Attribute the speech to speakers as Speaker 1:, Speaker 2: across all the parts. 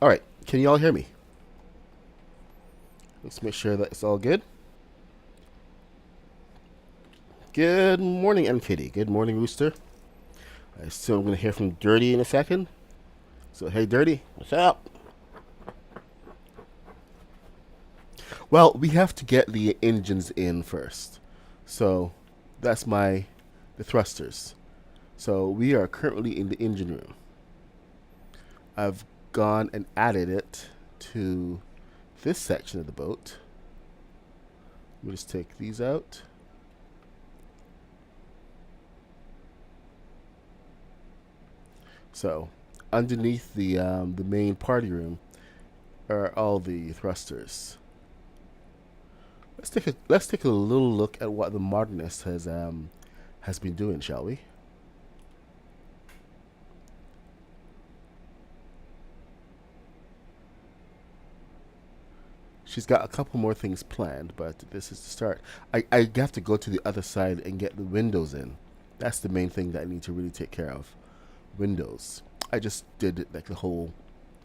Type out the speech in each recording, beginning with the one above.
Speaker 1: All right, can you all hear me? Let's make sure that it's all good. Good morning, MKD. Good morning, Rooster. I assume I'm going to hear from Dirty in a second. So, hey, Dirty, what's up? Well, we have to get the engines in first. So, that's the thrusters. So, we are currently in the engine room. I've gone and added it to this section of the boat. Let me just take these out. So, underneath the main party room are all the thrusters. Let's take a little look at what the modernist has been doing, shall we? She's got a couple more things planned, but this is the start. I have to go to the other side and get the windows in. That's the main thing that I need to really take care of. Windows. I just did like the whole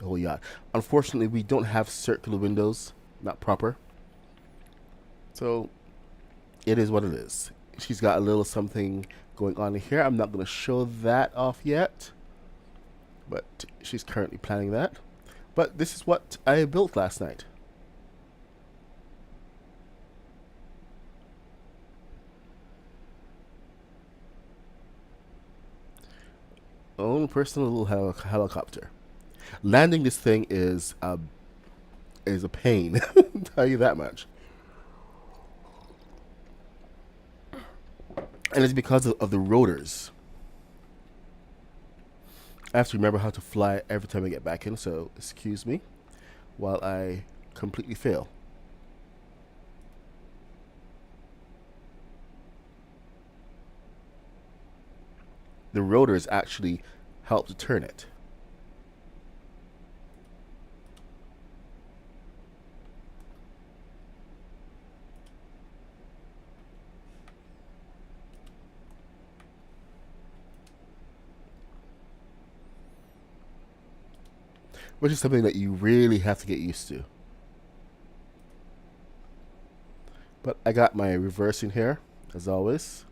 Speaker 1: yacht. Unfortunately, we don't have circular windows, not proper. So it is what it is. She's got a little something going on here. I'm not going to show that off yet, but she's currently planning that. But this is what I built last night. Own personal little helicopter. Landing this thing is a pain. I'll tell you that much. And it's because of the rotors. I have to remember how to fly every time I get back in, so excuse me while I completely fail. The rotors actually help to turn it. Which is something that you really have to get used to. But I got my reversing here, as always.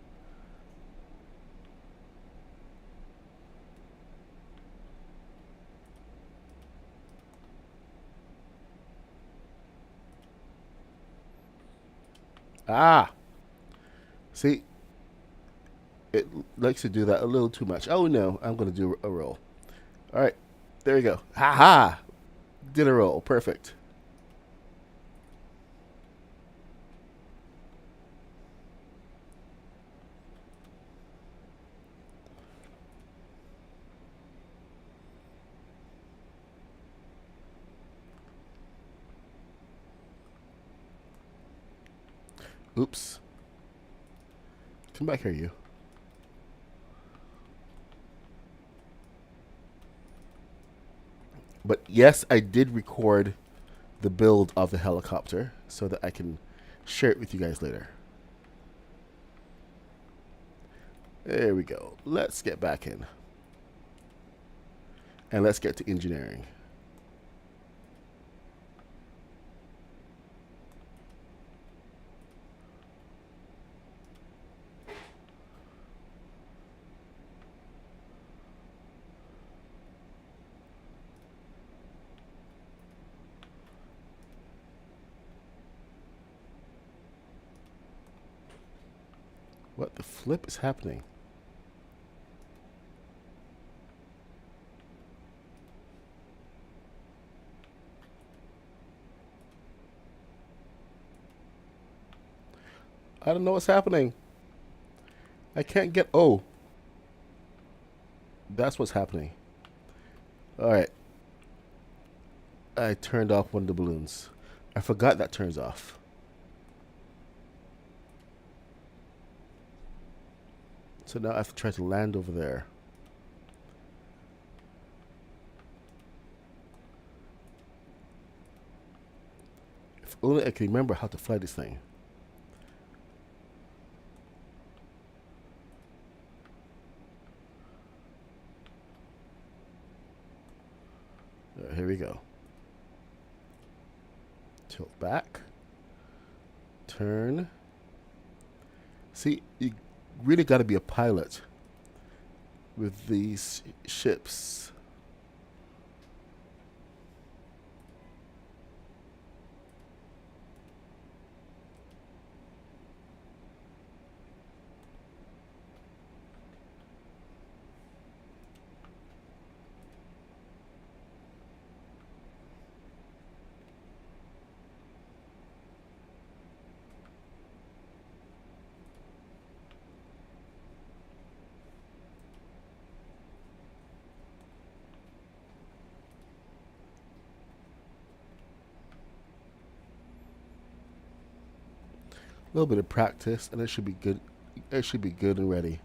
Speaker 1: Ah! See, it likes to do that a little too much. Oh no, I'm going to do a roll. Alright, there you go. Ha ha! Did a roll. Perfect. Oops. Come back here, you. But yes, I did record the build of the helicopter so that I can share it with you guys later. There we go. Let's get back in. And let's get to engineering. What the flip is happening? I don't know what's happening. I can't get. Oh, that's what's happening. Alright. I turned off one of the balloons. I forgot that turns off. So now I have to try to land over there. If only I could remember how to fly this thing. Here we go. Tilt back. Turn. See, you really got to be a pilot with these ships. A little bit of practice, and it should be good. It should be good and ready.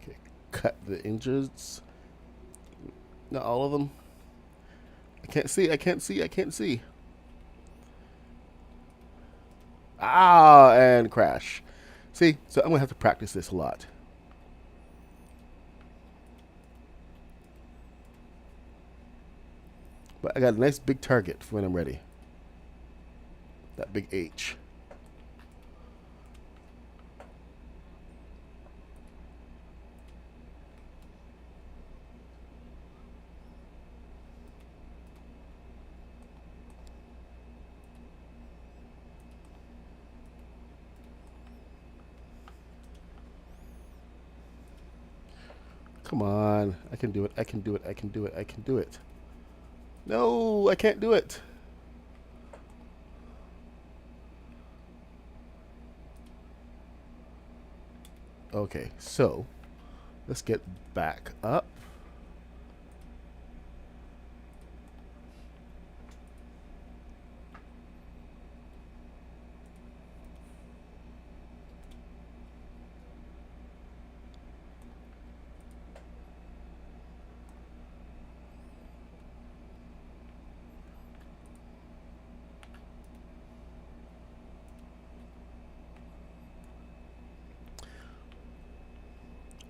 Speaker 1: Okay, cut the engines. Not all of them. I can't see. I can't see. I can't see. Ah, and crash. See, so I'm gonna have to practice this a lot. But I got a nice big target for when I'm ready. That big H. Come on. I can do it. I can do it. I can do it. I can do it. No, I can't do it. Okay, so let's get back up.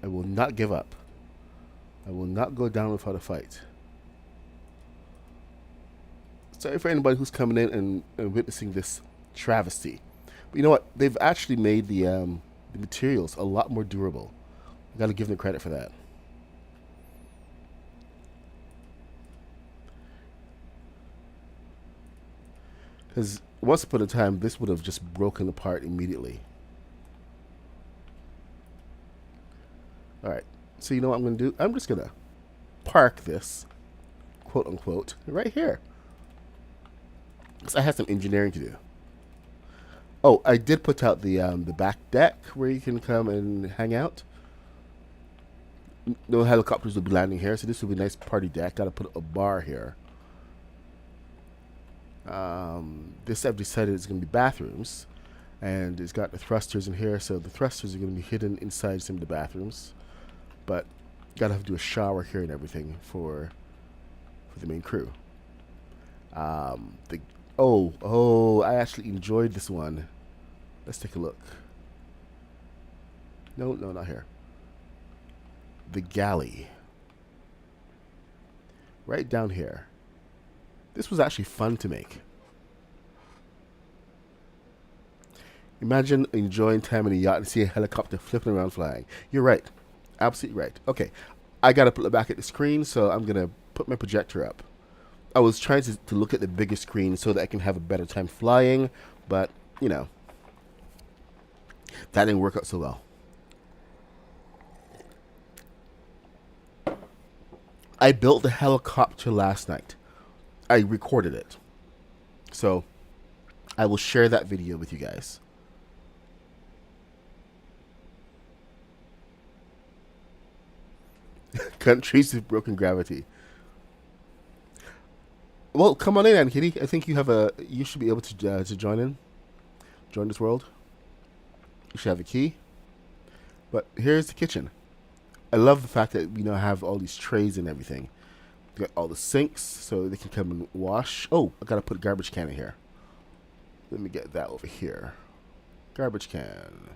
Speaker 1: I will not give up. I will not go down without a fight. Sorry for anybody who's coming in and witnessing this travesty. But you know what? They've actually made the materials a lot more durable. I got to give them credit for that. Because once upon a time, this would have just broken apart immediately. All right. So you know what I'm going to do? I'm just going to park this, quote unquote, right here. Because I have some engineering to do. Oh, I did put out the back deck where you can come and hang out. No helicopters will be landing here, so this will be a nice party deck. Got to put a bar here. This I've decided is going to be bathrooms, and it's got the thrusters in here, so the thrusters are going to be hidden inside some of the bathrooms. But gotta have to do a shower here and everything for the main crew. I actually enjoyed this one. Let's take a look. No, not here. The galley. Right down here. This was actually fun to make. Imagine enjoying time in a yacht and see a helicopter flipping around flying. You're right. Absolutely right. Okay. I got to put it back at the screen, so I'm going to put my projector up. I was trying to look at the bigger screen so that I can have a better time flying, but, you know, that didn't work out so well. I built the helicopter last night. I recorded it. So, I will share that video with you guys. Countries with broken gravity. Well, come on in, Aunt Kitty. I think you should be able to join in. Join this world. You should have a key. But here's the kitchen. I love the fact that we now have all these trays and everything. We got all the sinks so they can come and wash. Oh, I gotta put a garbage can in here. Let me get that over here. Garbage can.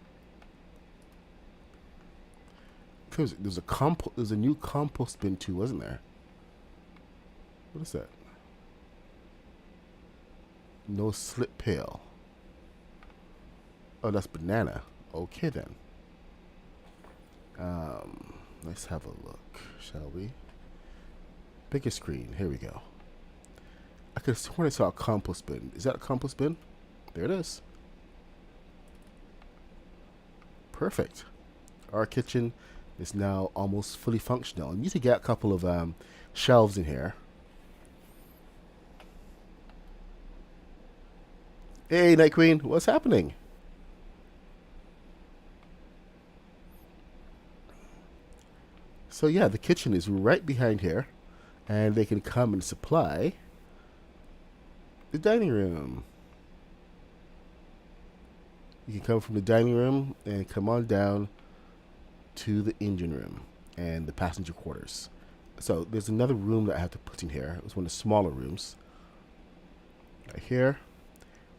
Speaker 1: There's a new compost bin too, wasn't there? What is that? No slip pail. Oh, that's banana. Okay then. Let's have a look, shall we? Bigger screen. Here we go. I could have sworn I saw a compost bin. Is that a compost bin? There it is. Perfect. Our kitchen is now almost fully functional. I need to get a couple of shelves in here. Hey, Night Queen, what's happening? So yeah, the kitchen is right behind here, and they can come and supply the dining room. You can come from the dining room and come on down to the engine room and the passenger quarters. So there's another room that I have to put in here. It's one of the smaller rooms. Right here.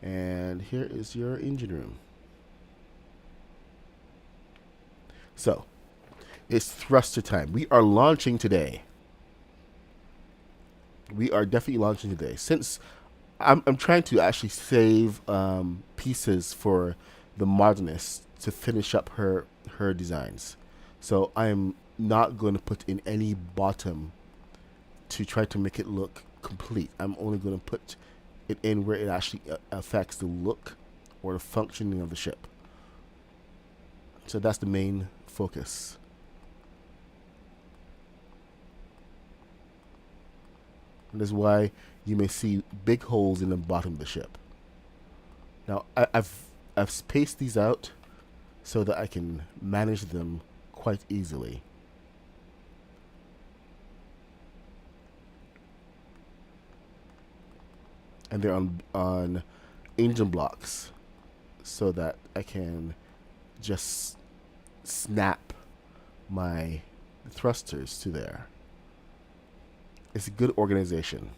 Speaker 1: And here is your engine room. So, it's thruster time. We are launching today. We are definitely launching today. Since I'm trying to actually save pieces for the modernist to finish up her designs. So I am not going to put in any bottom to try to make it look complete. I'm only going to put it in where it actually affects the look or the functioning of the ship. So that's the main focus. And that's why you may see big holes in the bottom of the ship. Now I've spaced these out so that I can manage them quite easily. And they're on engine blocks so that I can just snap my thrusters to there. It's a good organization.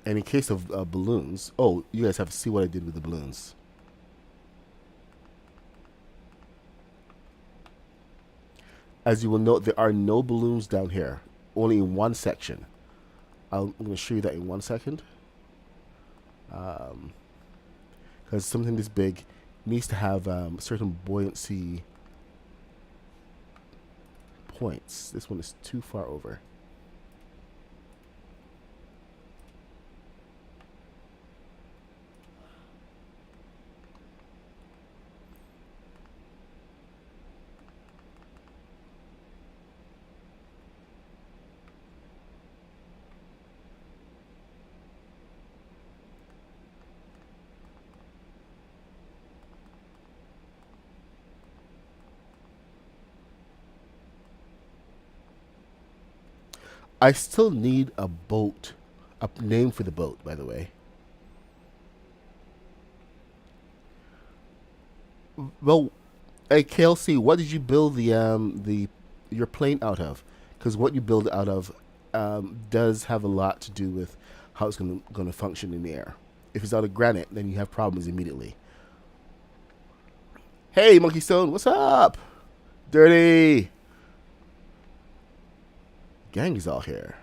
Speaker 1: And in case of balloons, oh, you guys have to see what I did with the balloons. As you will note, there are no balloons down here, only in one section. I'm going to show you that in 1 second. Because something this big needs to have certain buoyancy points. This one is too far over. I still need a boat, a name for the boat, by the way. Well, hey KLC, what did you build the your plane out of? Because what you build it out of does have a lot to do with how it's gonna function in the air. If it's out of granite, then you have problems immediately. Hey, Monkey Stone, what's up? Dirty gang is all here.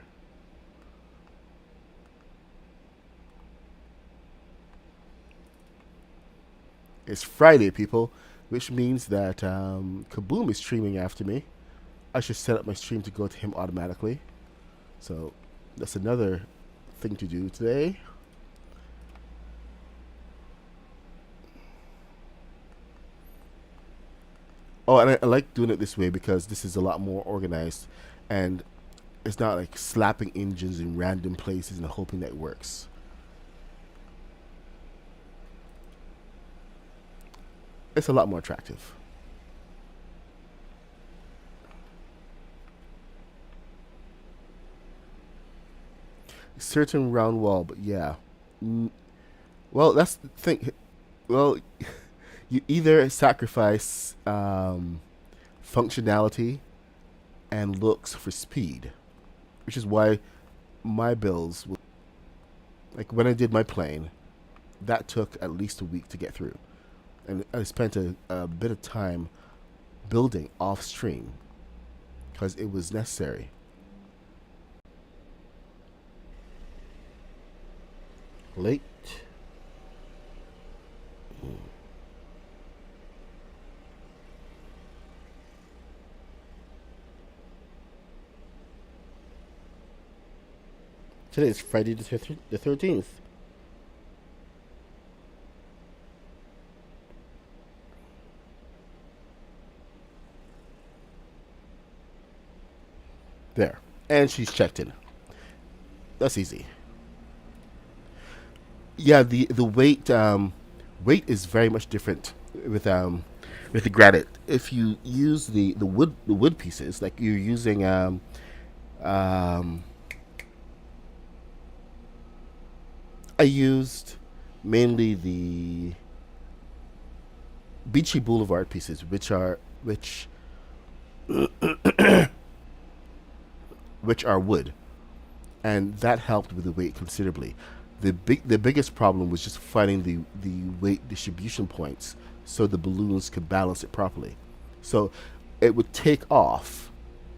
Speaker 1: It's Friday, people, which means that Kaboom is streaming after me. I should set up my stream to go to him automatically. So that's another thing to do today. Oh, and I like doing it this way because this is a lot more organized, and it's not like slapping engines in random places and hoping that it works. It's a lot more attractive. Certain round wall, but yeah. Well, that's the thing. Well, you either sacrifice functionality and looks for speed, which is why my builds, like when I did my plane, that took at least a week to get through, and I spent a bit of time building off stream because it was necessary. Late. Today is Friday the 13th. There. And she's checked in. That's easy. Yeah, the weight is very much different with the granite. If you use the wood pieces, like you're using um I used mainly the Beachy Boulevard pieces, which are wood, and that helped with the weight considerably. The biggest problem was just finding the weight distribution points so the balloons could balance it properly. So it would take off,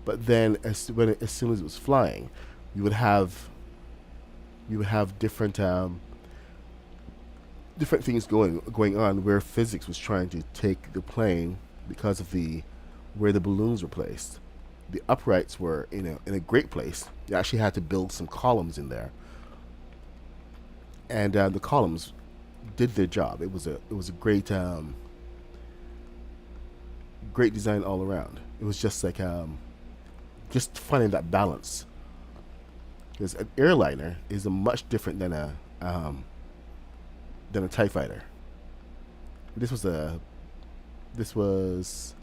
Speaker 1: but then as soon as it was flying, you would have different things going on where physics was trying to take the plane because of the where the balloons were placed. The uprights were in a great place. You actually had to build some columns in there, and the columns did their job. It was a great design all around. It was just like just finding that balance, because an airliner is a much different than a TIE fighter. This was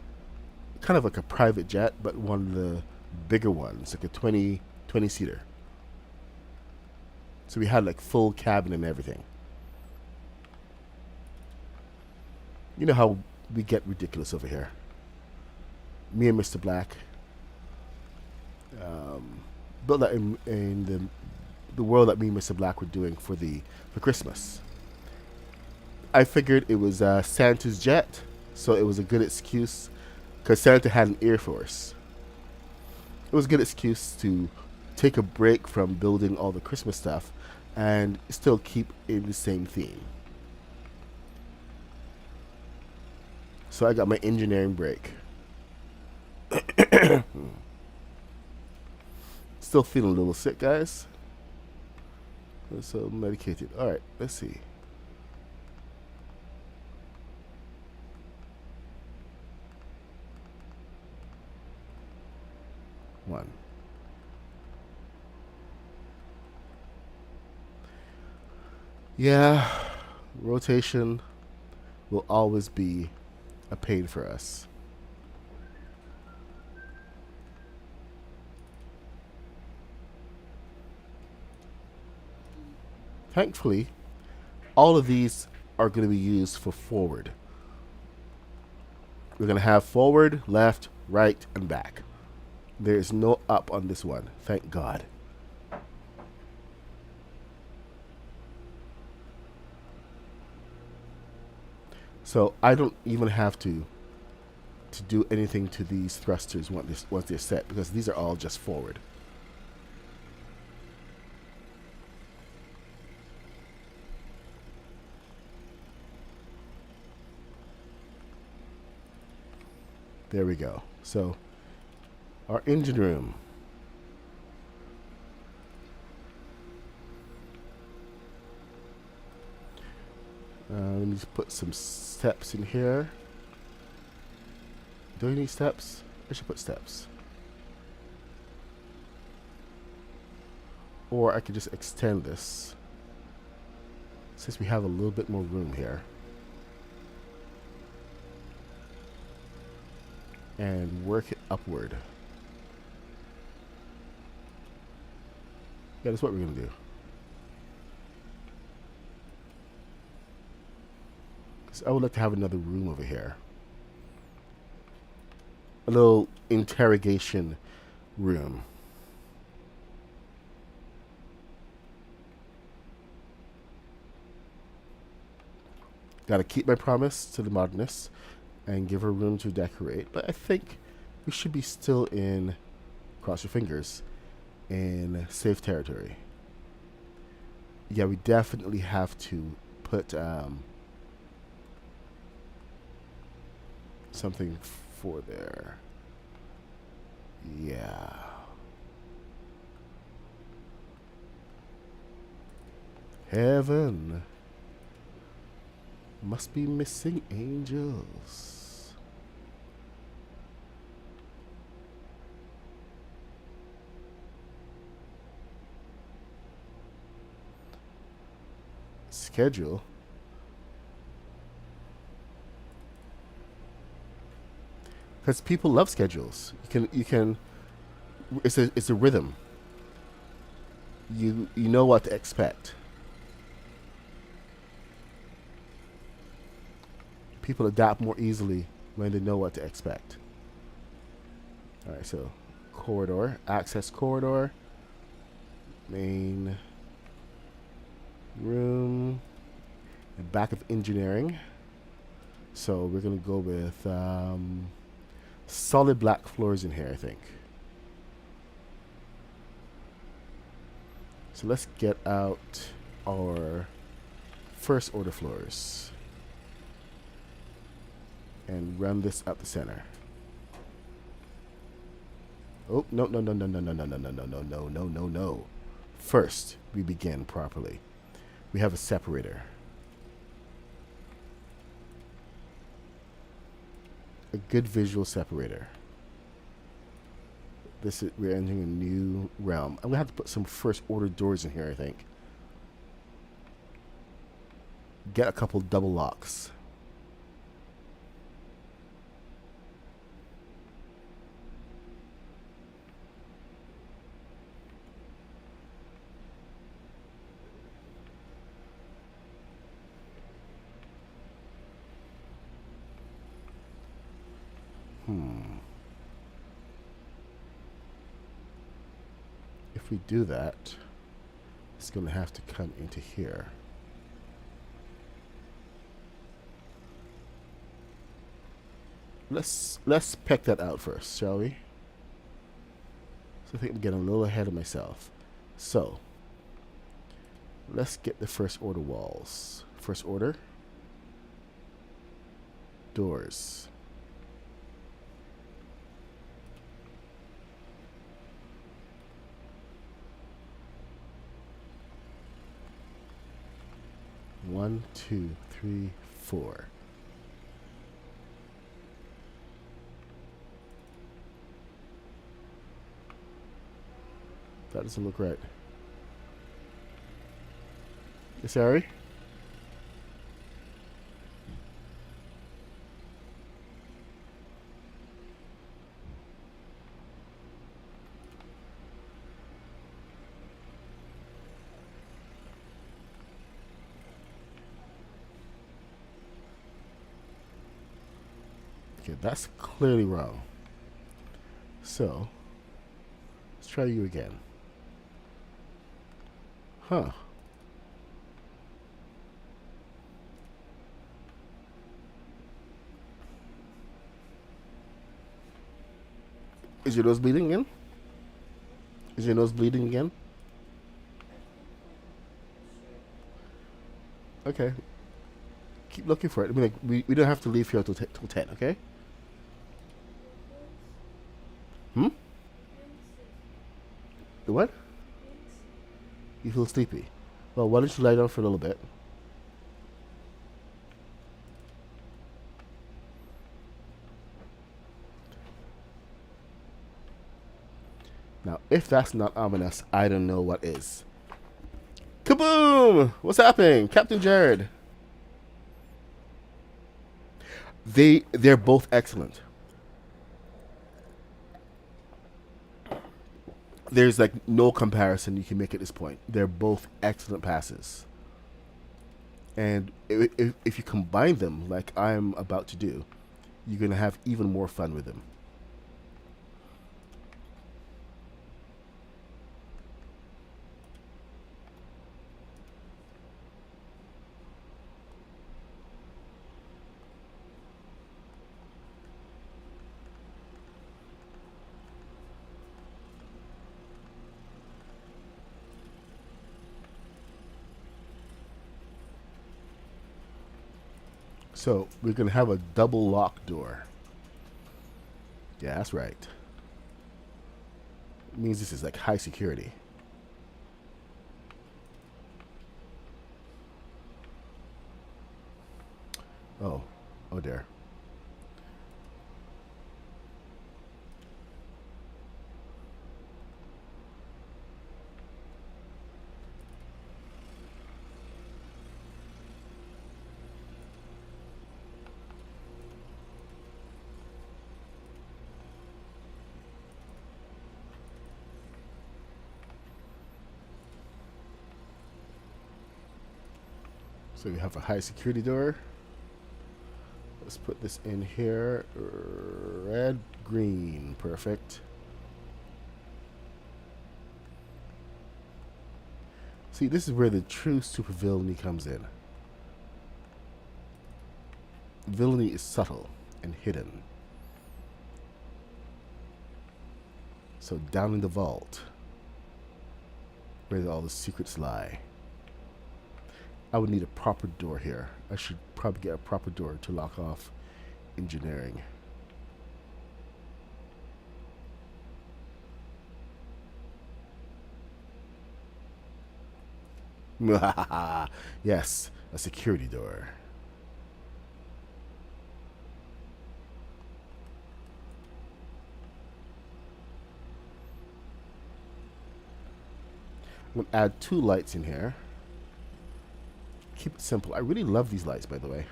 Speaker 1: kind of like a private jet, but one of the bigger ones, like a 20 seater. So we had like full cabin and everything. You know how we get ridiculous over here. Me and Mr. Black built that in the world that me and Mr. Black were doing for Christmas. I figured it was Santa's jet, so it was a good excuse because Santa had an Air Force. It was a good excuse to take a break from building all the Christmas stuff and still keep in the same theme. So I got my engineering break. Still feeling a little sick, guys. So medicated. All right, let's see. One. Yeah, rotation will always be a pain for us. Thankfully, all of these are going to be used for forward. We're going to have forward, left, right, and back. There is no up on this one, thank God. So I don't even have to do anything to these thrusters once they're set, because these are all just forward. There we go. So our engine room. Let me just put some steps in here. Do I need steps? I should put steps. Or I could just extend this, since we have a little bit more room here. And work it upward. Yeah, that's what we're going to do. Because I would like to have another room over here. A little interrogation room. Gotta keep my promise to the modernists. and give her room to decorate. But I think we should be still in, cross your fingers, in safe territory. Yeah, we definitely have to put something for there. Yeah. Heaven must be missing angels. Schedule. Because people love schedules. You can. It's a rhythm. You know what to expect. People adapt more easily when they know what to expect. All right, so corridor, access corridor, main room, and back of engineering. So we're gonna go with solid black floors in here, I think. So let's get out our first order floors and run this up the center. Oh, no, no, no, no, no, no, no, no, no, no, no, no, no, no, no. First, we begin properly. We have a separator. A good visual separator. We're entering a new realm. I'm gonna have to put some first order doors in here, I think. Get a couple double locks. If we do that, it's going to have to come into here. Let's peck that out first, shall we? So I think I'm getting a little ahead of myself. So let's get the first order walls. First order. Doors. One, two, three, four. That doesn't look right. Sorry? Okay, that's clearly wrong. So, let's try you again. Huh. Is your nose bleeding again? Is your nose bleeding again? Okay. Keep looking for it. I mean, like, we don't have to leave here till 10, okay? Hmm? The what? You feel sleepy. Well, why don't you lie down for a little bit? Now, if that's not ominous, I don't know what is. Kaboom! What's happening? Captain Jared. They're both excellent. There's like no comparison you can make at this point. They're both excellent passes. And if you combine them like I'm about to do, you're going to have even more fun with them. So we're going to have a double lock door. Yeah, that's right. It means this is like high security. Oh, oh dear. So we have a high security door. Let's put this in here. Red, green. Perfect. See, this is where the true supervillainy comes in. Villainy is subtle and hidden. So down in the vault, where all the secrets lie. I would need a proper door here. I should probably get a proper door to lock off engineering. Yes, a security door. I'm going to add 2 lights in here. Keep it simple. I really love these lights, by the way.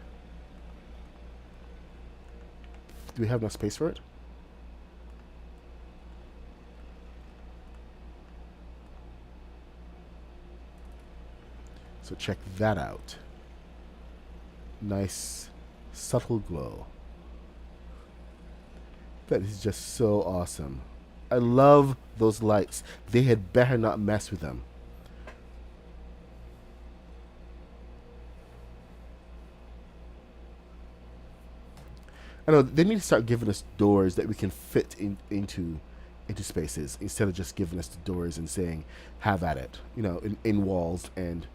Speaker 1: Do we have enough space for it? So check that out. Nice, subtle glow. That is just so awesome. I love those lights. They had better not mess with them. I know they need to start giving us doors that we can fit into spaces instead of just giving us the doors and saying, "Have at it," you know, in walls, and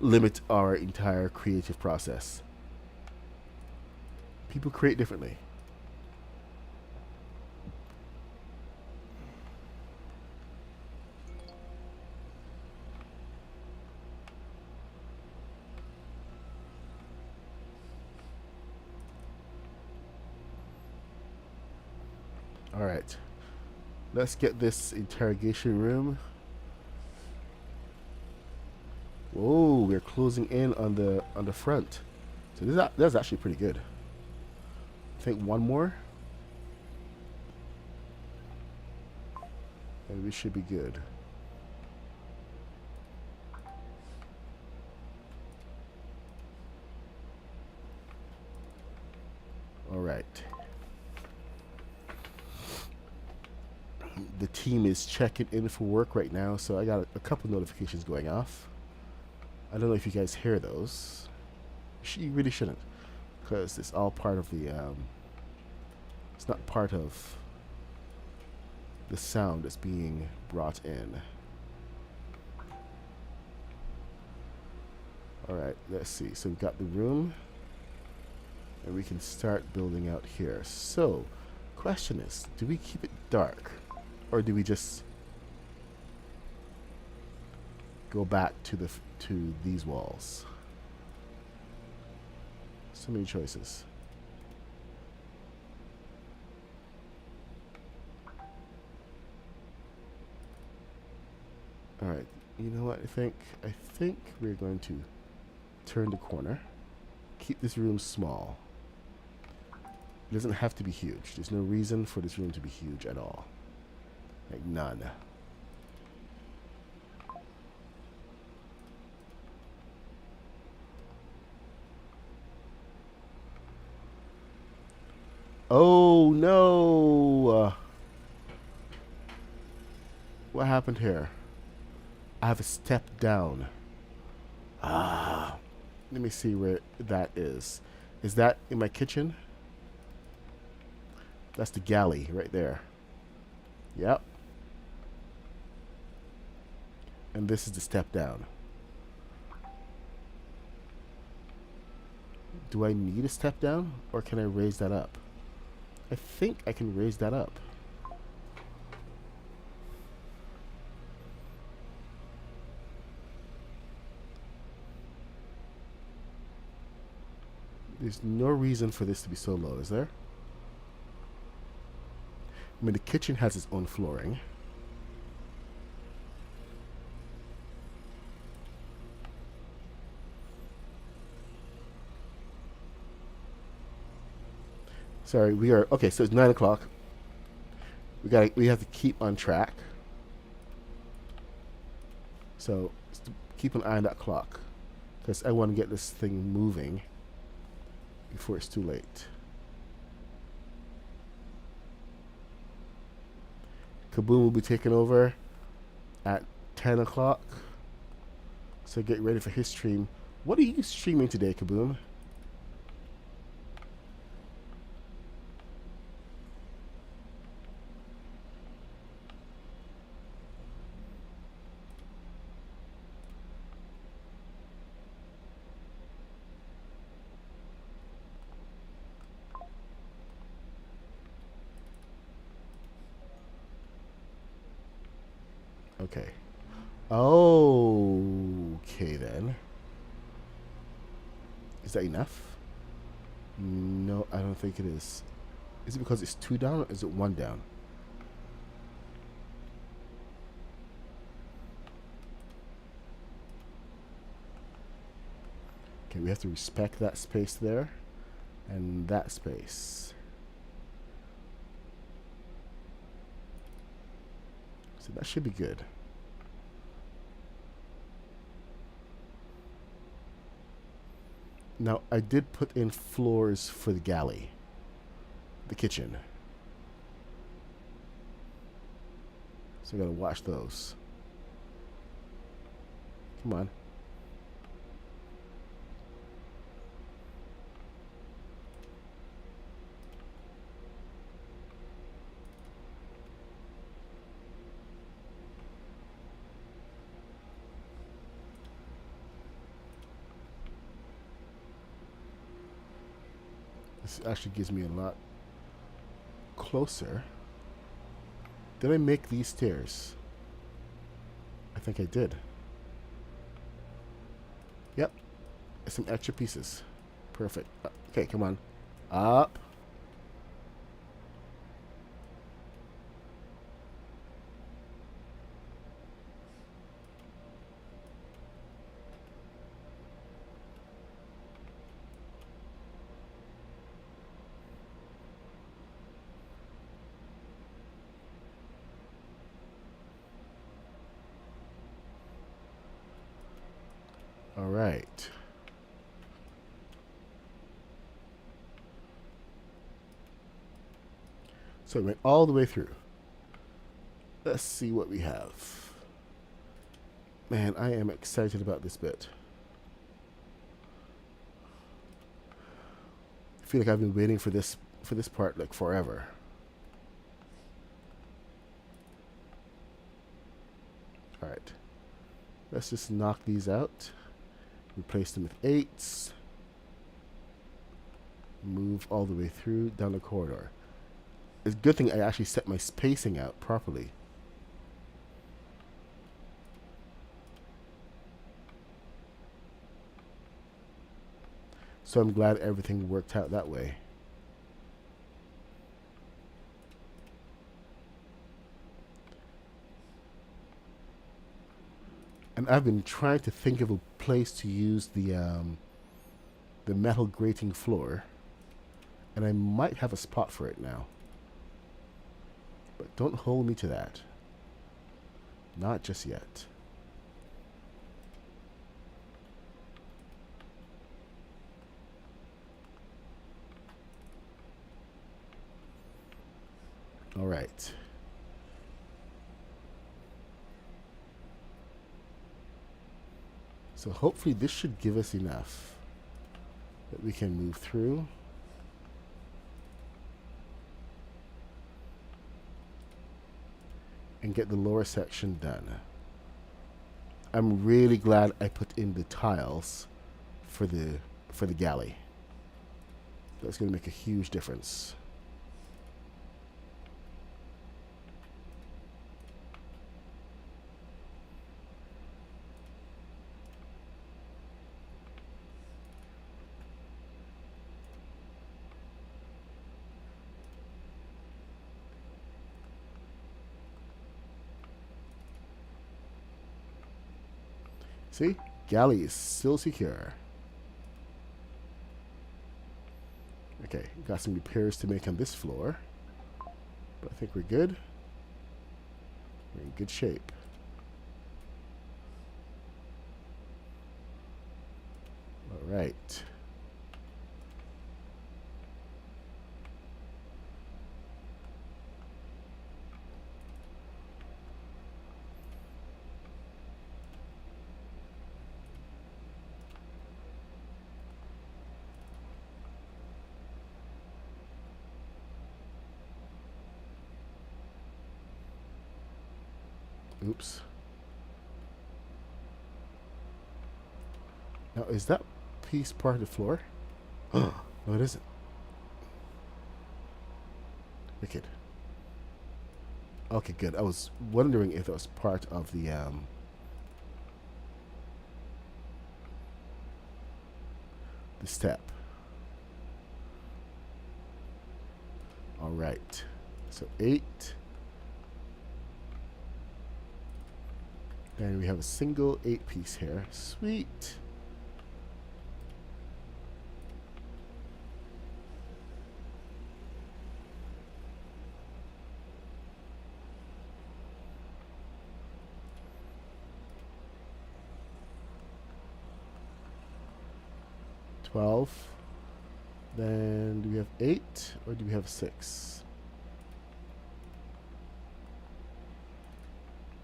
Speaker 1: limit our entire creative process. People create differently. All right, let's get this interrogation room. Whoa, we're closing in on the front. So that's actually pretty good. I think one more, and we should be good. All right. The team is checking in for work right now, so I got a couple notifications going off. I don't know if you guys hear those. You really shouldn't, because it's all part of the. It's not part of the sound that's being brought in. All right, let's see. So we've got the room, and we can start building out here. So, question is, do we keep it dark, or do we just go back to these walls? So many choices. All right, you know what? I think we're going to turn the corner. Keep this room small. It doesn't have to be huge. There's no reason for this room to be huge at all. Like none. Oh no! What happened here? I have a step down. Ah. Let me see where that is. Is that in my kitchen? That's the galley right there. Yep. And this is the step down. Do I need a step down, or can I raise that up? I think I can raise that up. There's no reason for this to be so low, is there? I mean, the kitchen has its own flooring. Sorry, we are okay. So it's 9 o'clock. We have to keep on track. So keep an eye on that clock, because I want to get this thing moving before it's too late. Kaboom will be taking over at 10 o'clock. So get ready for his stream. What are you streaming today, Kaboom? Okay. Okay then. Is that enough? No, I don't think it is. Is it because it's 2 down, or is it 1 down? Okay, we have to respect that space there and that space. So that should be good. Now, I did put in floors for the galley, the kitchen. So I gotta watch those. Come on. This actually gives me a lot closer. Did I make these stairs? I think I did. Yep. Some extra pieces. Perfect. Okay, come on. Up. All right. So it went all the way through. Let's see what we have. Man, I am excited about this bit. I feel like I've been waiting for this part like forever. All right. Let's just knock these out. Replace them with 8s. Move all the way through down the corridor. It's a good thing I actually set my spacing out properly. So I'm glad everything worked out that way. And I've been trying to think of a place to use the metal grating floor, and I might have a spot for it now. But don't hold me to that. Not just yet. All right. So hopefully this should give us enough that we can move through. And get the lower section done. I'm really glad I put in the tiles for the galley. That's going to make a huge difference. See? Galley is still secure. Okay, got some repairs to make on this floor. But I think we're good. We're in good shape. All right. Oops. Now, is that piece part of the floor? No, it isn't. Wicked. Okay, good. I was wondering if that was part of the step. All right. So 8. And we have a single 8-piece here. Sweet. Then do we have 8 or do we have 6?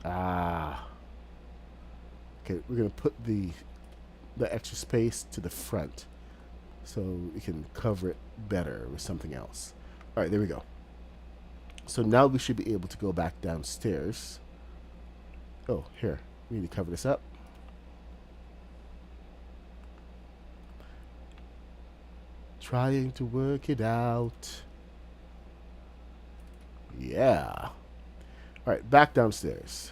Speaker 1: Ah. Okay, we're gonna put the extra space to the front so we can cover it better with something else. All right, there we go. So now we should be able to go back downstairs. Oh, here, we need to cover this up. Trying to work it out. Yeah. All right, back downstairs.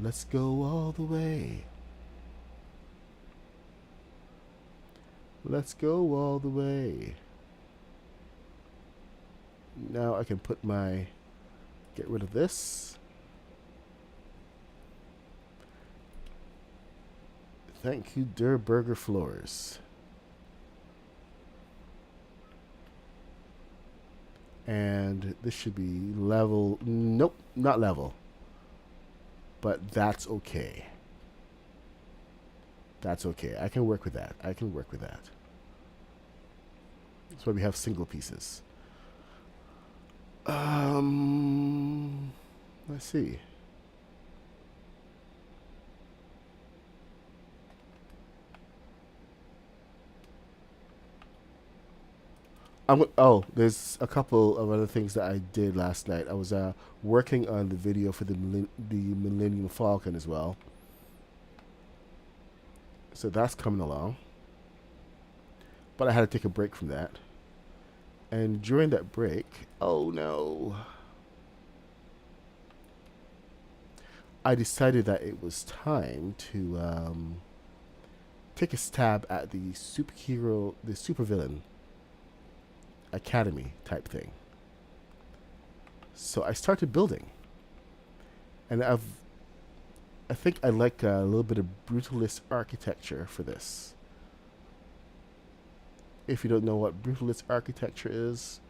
Speaker 1: Let's go all the way. Let's go all the way. Now I can put my... Get rid of this. Thank you, Der Burger Floors. And this should be level. Nope, not level. But that's okay. That's okay. I can work with that. I can work with that. That's why we have single pieces. Let's see. Oh, there's a couple of other things that I did last night. I was working on the video for the Millennium Falcon as well. So that's coming along. But I had to take a break from that. And during that break, oh no. I decided that it was time to take a stab at the Supervillain Academy type thing. So I started building, and I think I like a little bit of Brutalist architecture for this. If you don't know what Brutalist architecture is,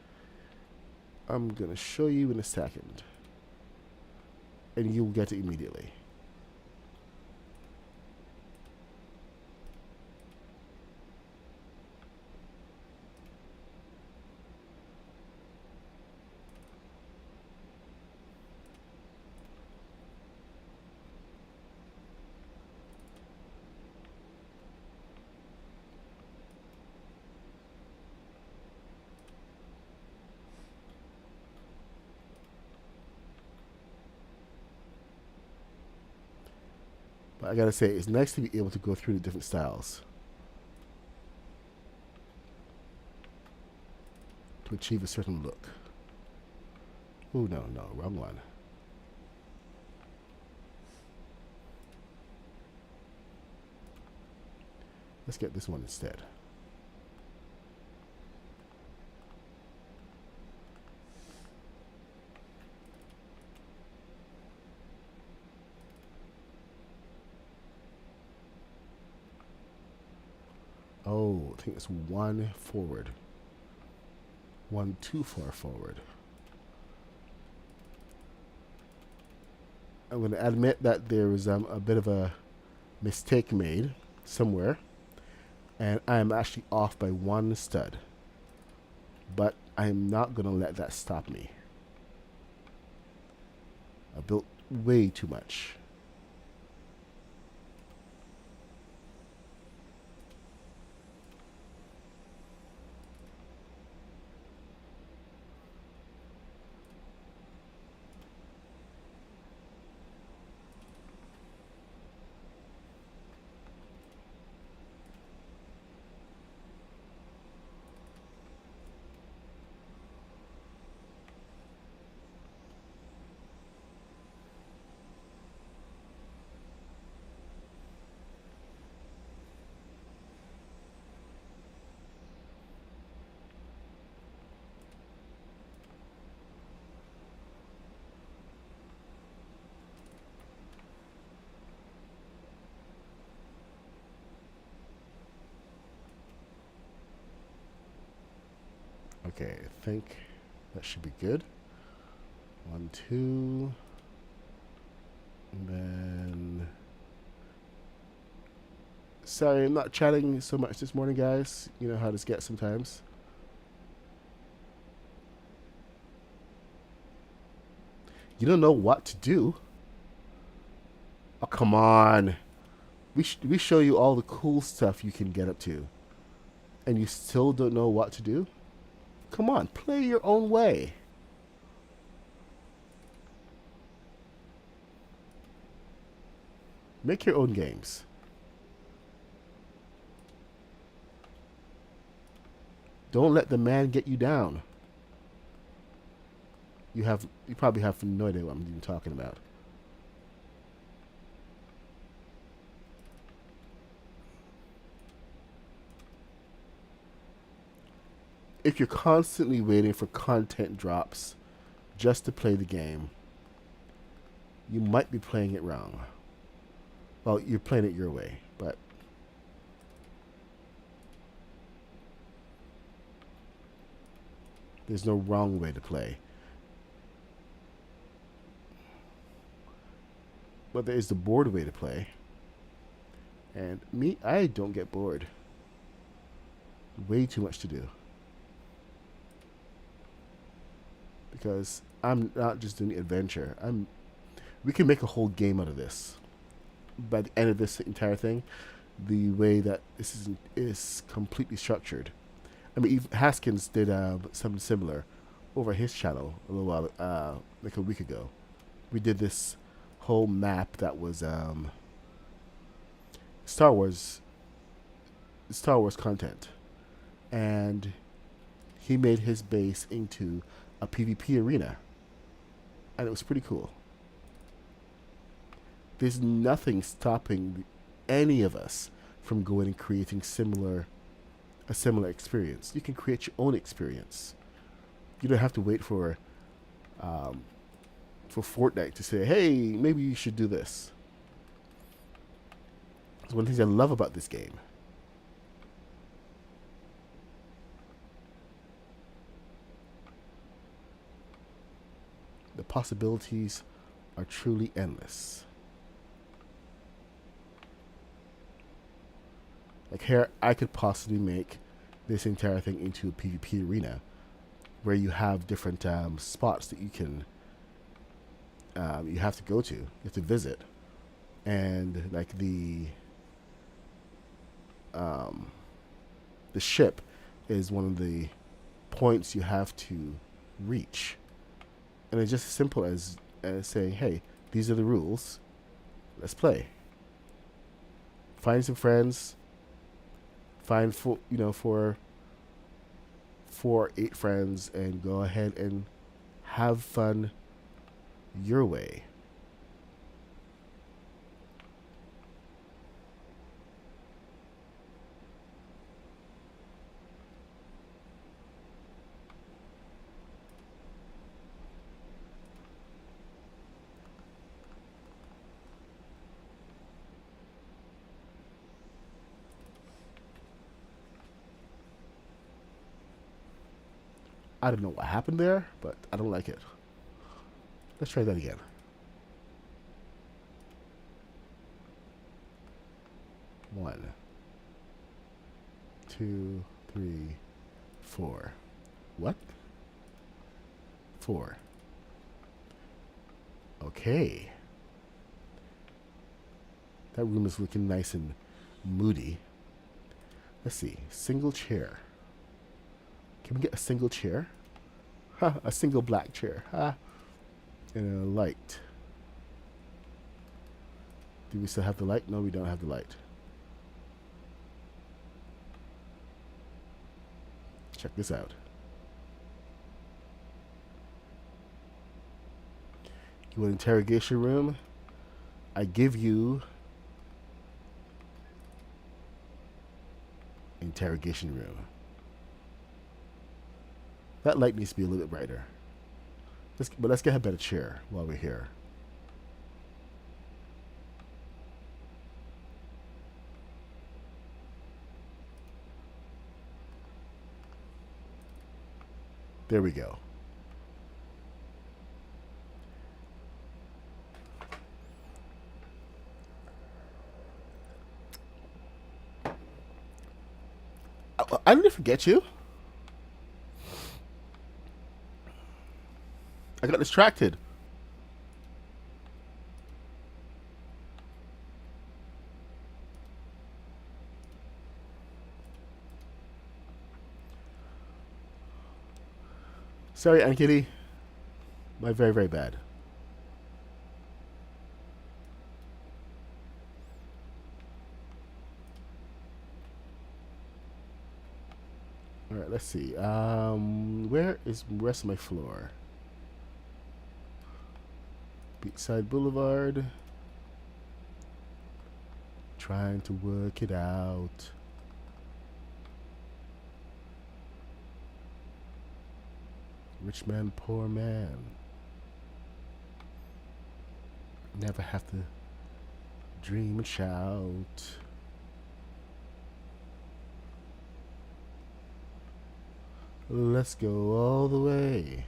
Speaker 1: I'm gonna show you in a second, and you'll get it immediately. But I gotta say, it's nice to be able to go through the different styles. to achieve a certain look. Oh, no, wrong one. Let's get this one instead. Oh, I think it's one forward. One too far forward. I'm going to admit that there was a bit of a mistake made somewhere, and I am actually off by one stud. But I'm not going to let that stop me. I built way too much. Okay, I think that should be good. 1, 2. And then... Sorry, I'm not chatting so much this morning, guys. You know how this gets sometimes. You don't know what to do? Oh, come on. We show you all the cool stuff you can get up to. And you still don't know what to do? Come on, play your own way. Make your own games. Don't let the man get you down. You probably have no idea what I'm even talking about. If you're constantly waiting for content drops just to play the game, you might be playing it wrong. Well, you're playing it your way, but there's no wrong way to play. But there is the bored way to play. And me, I don't get bored. Way too much to do. Because I'm not just doing adventure. We can make a whole game out of this. By the end of this entire thing, the way that this is completely structured. I mean, even Haskins did something similar over his channel a little while, like a week ago. We did this whole map that was Star Wars content, and he made his base into a PvP arena, and it was pretty cool. There's nothing stopping any of us from going and creating a similar experience. You can create your own experience. You don't have to wait for Fortnite to say, hey, maybe you should do this. It's one of the things I love about this game. The possibilities are truly endless. Like here, I could possibly make this entire thing into a PvP arena where you have different spots that you can you have to go to, you have to visit, and like the ship is one of the points you have to reach, and it's just as simple as saying, hey, these are the rules, let's play. Find some friends, find for 4, 8 friends and go ahead and have fun your way. I don't know what happened there, but I don't like it. Let's try that again. One, 2, 3, 4. What? 4. Okay. That room is looking nice and moody. Let's see. Single chair. Can we get a single chair? Ha, a single black chair. Ha. And a light. Do we still have the light? No, we don't have the light. Check this out. You want interrogation room? I give you interrogation room. That light needs to be a little bit brighter. But let's get a better chair while we're here. There we go. I didn't forget you. I got distracted. Sorry, Aunt Kitty. My very, very bad. All right, let's see. Where is the rest of my floor? Beachside Boulevard. Trying to work it out. Rich man, poor man. Never have to dream and shout. Let's go all the way.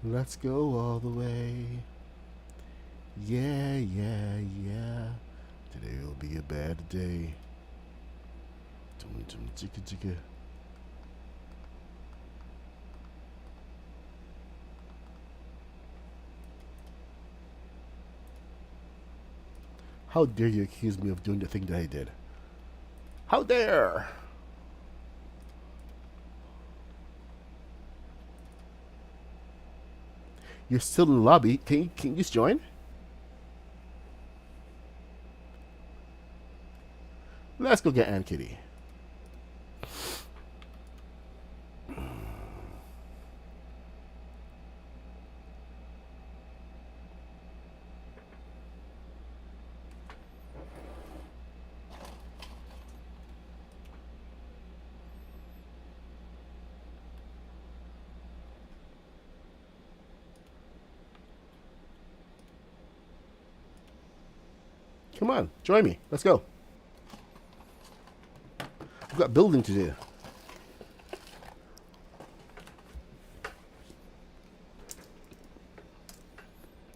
Speaker 1: Let's go all the way. Yeah, yeah, yeah. Today will be a bad day. Tum tum chicka chicka. How dare you accuse me of doing the thing that I did? How dare! You're still in the lobby. Can you just join? Let's go get Aunt Kitty. Come on, join me. Let's go. I've got building to do.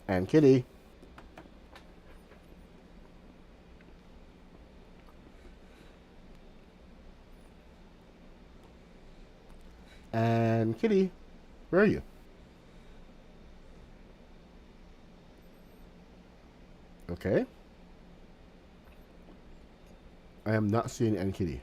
Speaker 1: And Kitty. And Kitty, where are you? Okay. I am not seeing Aunt Kitty.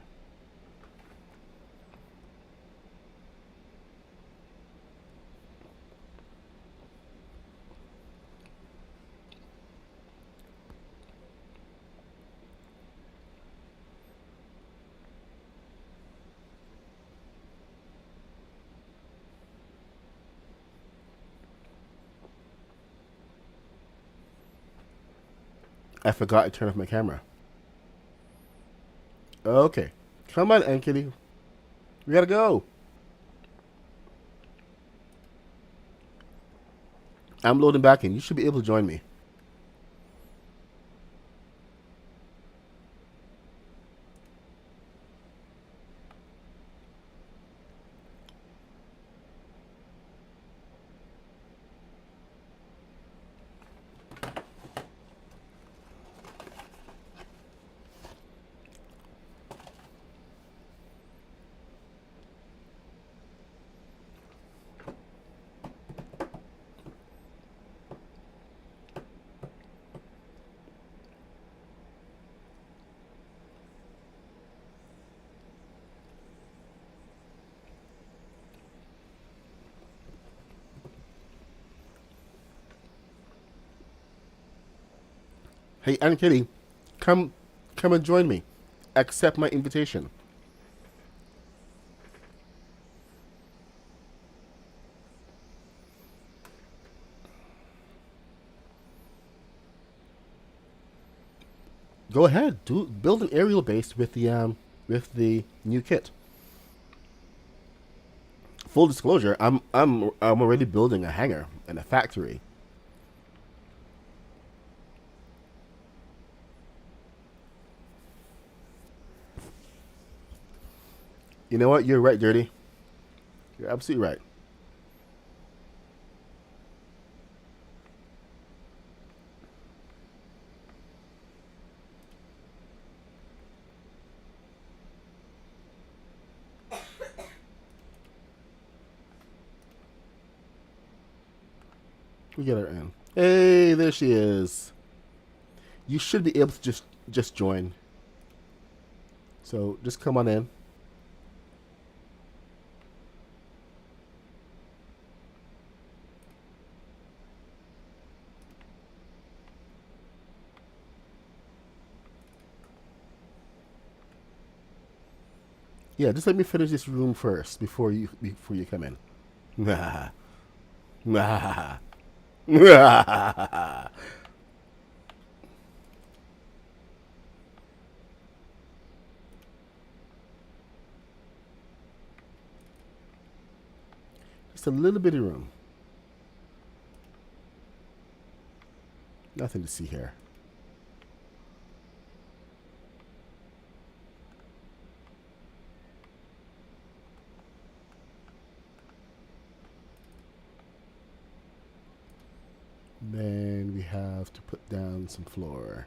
Speaker 1: I forgot to turn off my camera. Okay. Come on, Aunt Kitty. We gotta go. I'm loading back in. You should be able to join me. Hey, Aunt Kitty, come, come and join me. Accept my invitation. Go ahead. Build an aerial base with the new kit. Full disclosure, I'm already building a hangar and a factory. You know what? You're right, Dirty. You're absolutely right. We get her in. Hey, there she is. You should be able to just join. So just come on in. Yeah, just let me finish this room first before you come in. Just a little bit of room. Nothing to see here. Then we have to put down some floor.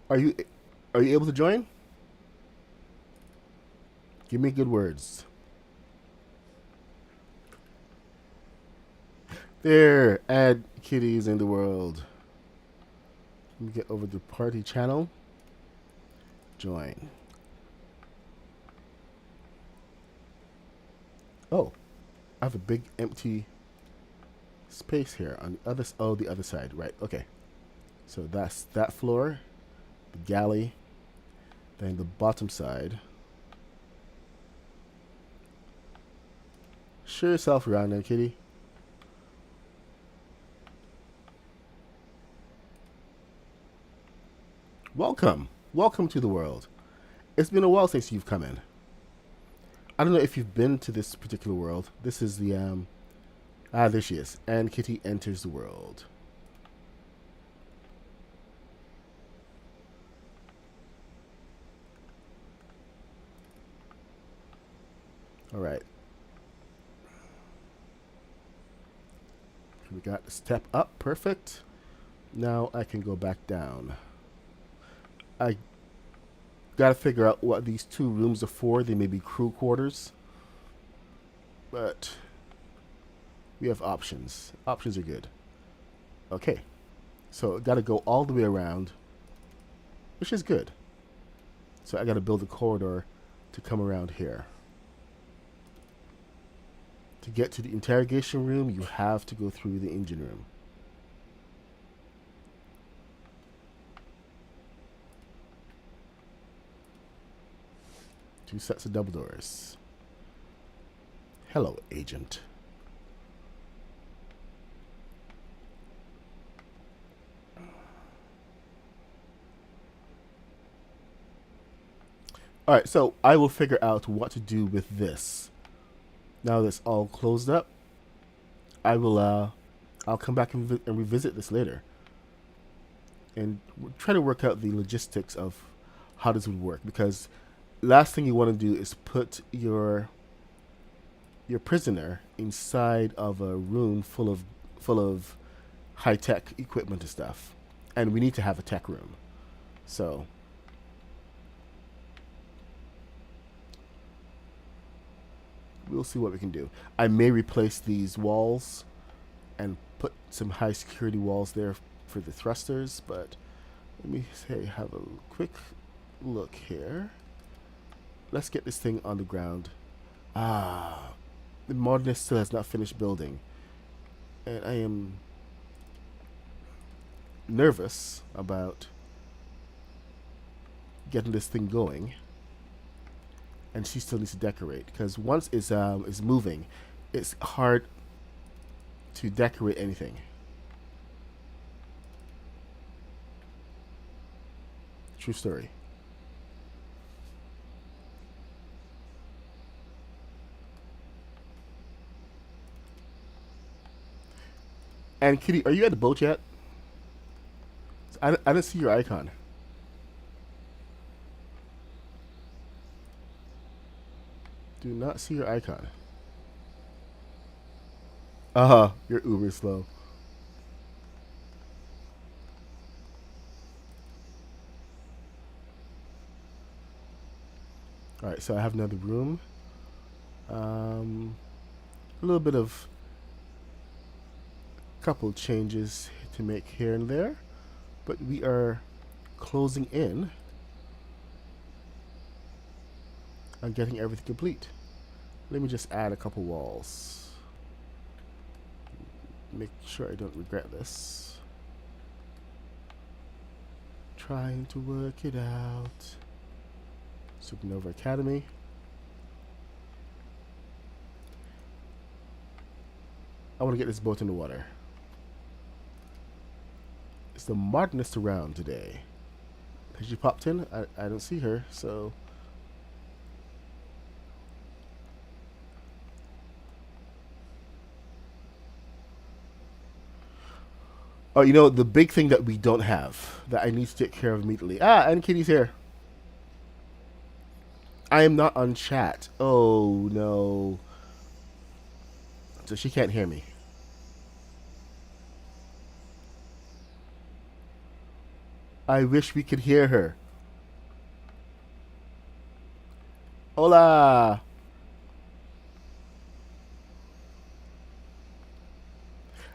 Speaker 1: Are you able to join? Give me good words. There, add kitties in the world. Let me get over to party channel. Join. Oh, I have a big empty space here on the other. Oh, the other side. Right. Okay. So that's that floor, the galley, then the bottom side. Show yourself around there, kitty. Welcome. Welcome to the world. It's been a while since you've come in. I don't know if you've been to this particular world. This is the there she is. And Kitty enters the world. All right. We got the step up. Perfect. Now I can go back down. I gotta figure out what these two rooms are for. They may be crew quarters. But we have options. Options are good. Okay. So I gotta go all the way around, which is good. So I gotta build a corridor to come around here. To get to the interrogation room, you have to go through the engine room. Two sets of double doors. Hello, agent. All right, so I will figure out what to do with this. Now that's all closed up, I will I'll come back and revisit this later and try to work out the logistics of how this would work, because last thing you want to do is put your prisoner inside of a room full of high tech equipment and stuff, and we need to have a tech room. So we'll see what we can do. I may replace these walls and put some high security walls there for the thrusters, but let me say have a quick look here. Let's get this thing on the ground. Ah, the modernist still has not finished building, and I am nervous about getting this thing going. And she still needs to decorate, because once it's moving, it's hard to decorate anything. True story. And Kitty, are you at the boat yet? I didn't see your icon. Do not see your icon. You're uber slow. Alright, so I have another room. A little bit of couple changes to make here and there, but we are closing in on getting everything complete. Let me just add a couple walls. Make sure I don't regret this. Trying to work it out. Supernova Academy. I want to get this boat in the water. Is the modernist around today? Has she popped in? I don't see her, so... Oh, you know, the big thing that we don't have, that I need to take care of immediately. Ah, and Kitty's here. I am not on chat. Oh, no. So she can't hear me. I wish we could hear her. Hola.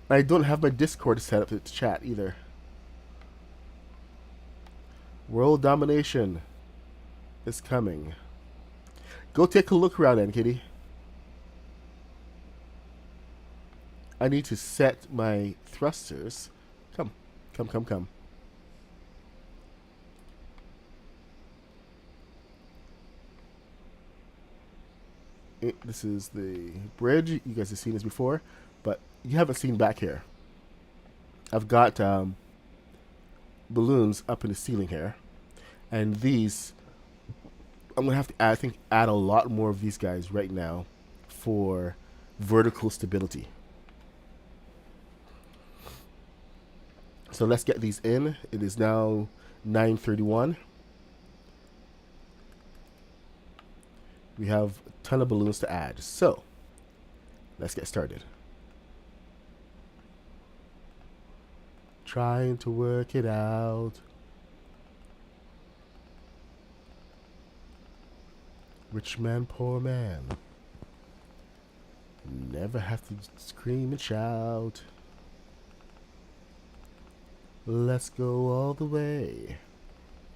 Speaker 1: I don't have my Discord set up to chat either. World domination is coming. Go take a look around then, Kitty. I need to set my thrusters. Come. Come, come, come. This is the bridge. You guys have seen this before, but you haven't seen back here. I've got balloons up in the ceiling here, and these I'm gonna have to add a lot more of these guys right now for vertical stability. So let's get these in. It is now 9:31. We have a ton of balloons to add. So let's get started. Trying to work it out. Rich man, poor man. Never have to scream and shout. Let's go all the way.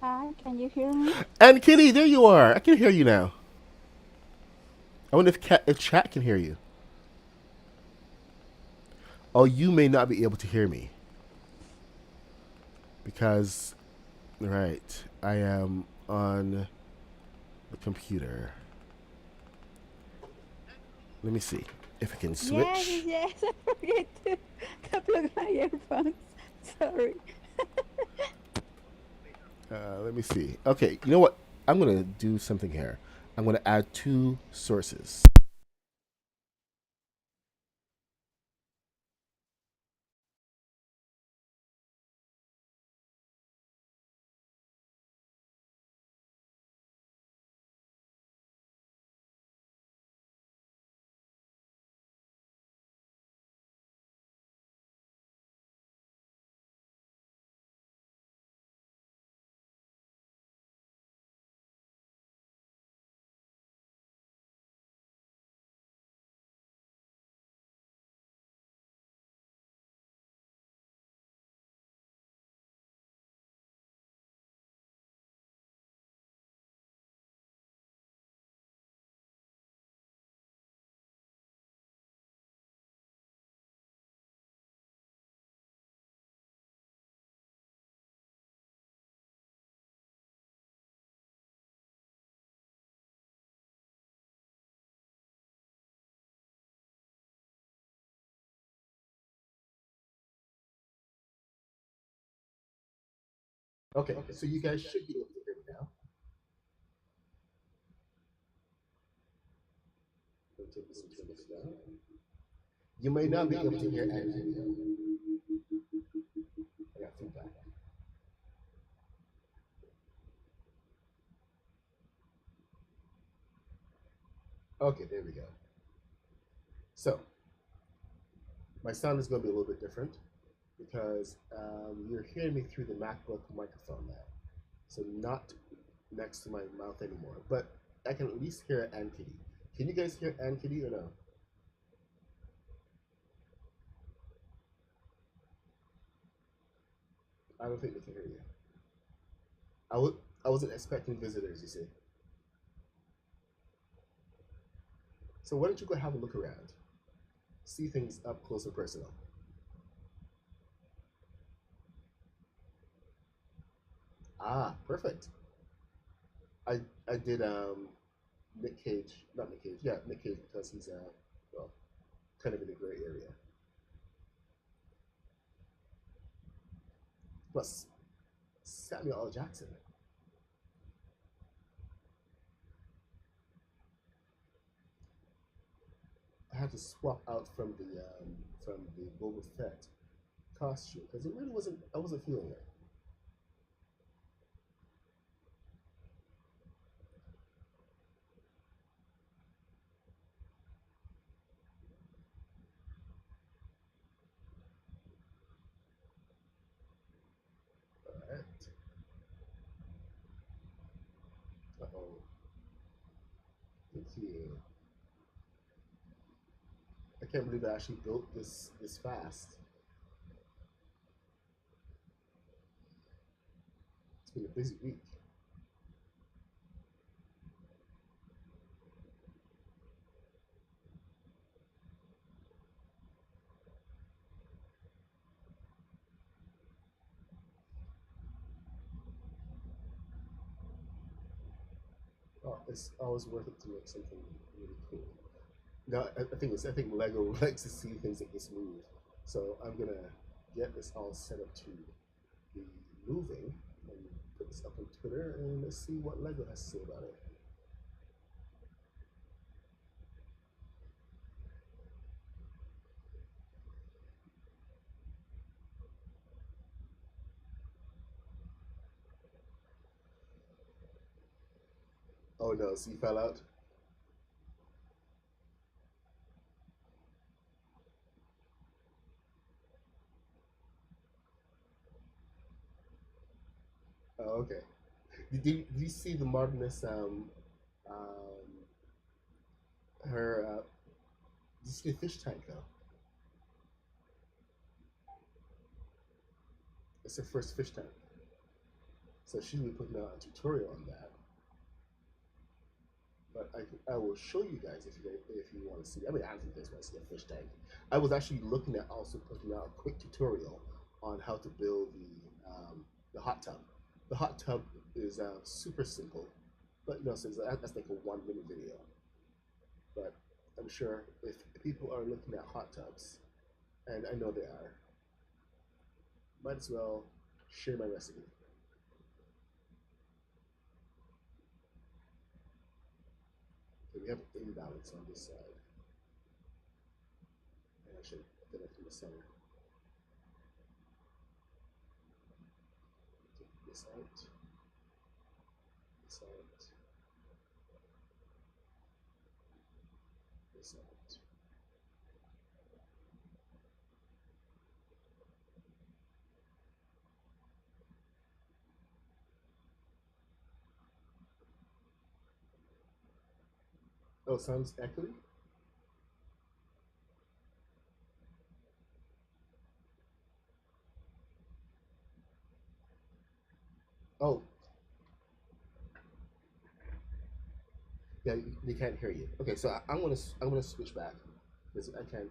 Speaker 2: Hi, can you hear me?
Speaker 1: And Kitty, there you are. I can hear you now. I wonder if chat can hear you. Oh, you may not be able to hear me. Because, right, I am on the computer. Let me see if I can
Speaker 2: Yes,
Speaker 1: switch.
Speaker 2: yes, I forget to plug my earphones. Sorry.
Speaker 1: Let me see. Okay, you know what? I'm gonna do something here. I'm gonna add two sources. Okay, so you guys should be able to hear me now. Let me take this and turn this down. You may not be able to hear anything. I got feedback. Okay, there we go. So my sound is going to be a little bit different because you're hearing me through the MacBook microphone now. So not next to my mouth anymore. But I can at least hear Ann Kitty. Can you guys hear Ann Kitty or no? I don't think they can hear you. I would. I wasn't expecting visitors. You see. So why don't you go have a look around, see things up close and personal. Ah, perfect. I I did Nick Cage, not Nick Cage. Yeah, Nick Cage because he's well kind of in a gray area. Plus Samuel L. Jackson. I had to swap out from the Boba Fett costume because it really wasn't. I wasn't feeling it. All right. Uh oh. Thank you. I can't believe I actually built this fast. It's been a busy week. Oh, it's always worth it to make something really cool. No, I think Lego likes to see things that get smooth. So I'm gonna get this all set up to be moving and put this up on Twitter and let's see what Lego has to say about it. Oh no, so you fell out? Oh, okay. Did you see the Martinus her did you see the fish tank though? It's her first fish tank. So she'll be putting out a tutorial on that. But I will show you guys if you want to see. I mean, I don't think you guys want to see a fish tank. I was actually looking at also putting out a quick tutorial on how to build the hot tub. The hot tub is super simple, but no, so that's like a 1 minute video. But I'm sure if people are looking at hot tubs, and I know they are, might as well share my recipe. Okay, we have imbalance on this side. And I should put it in the center. Take this out, this out, this out. Oh, sounds echoey? Oh, yeah, they can't hear you. Okay, so I'm gonna switch back because I can't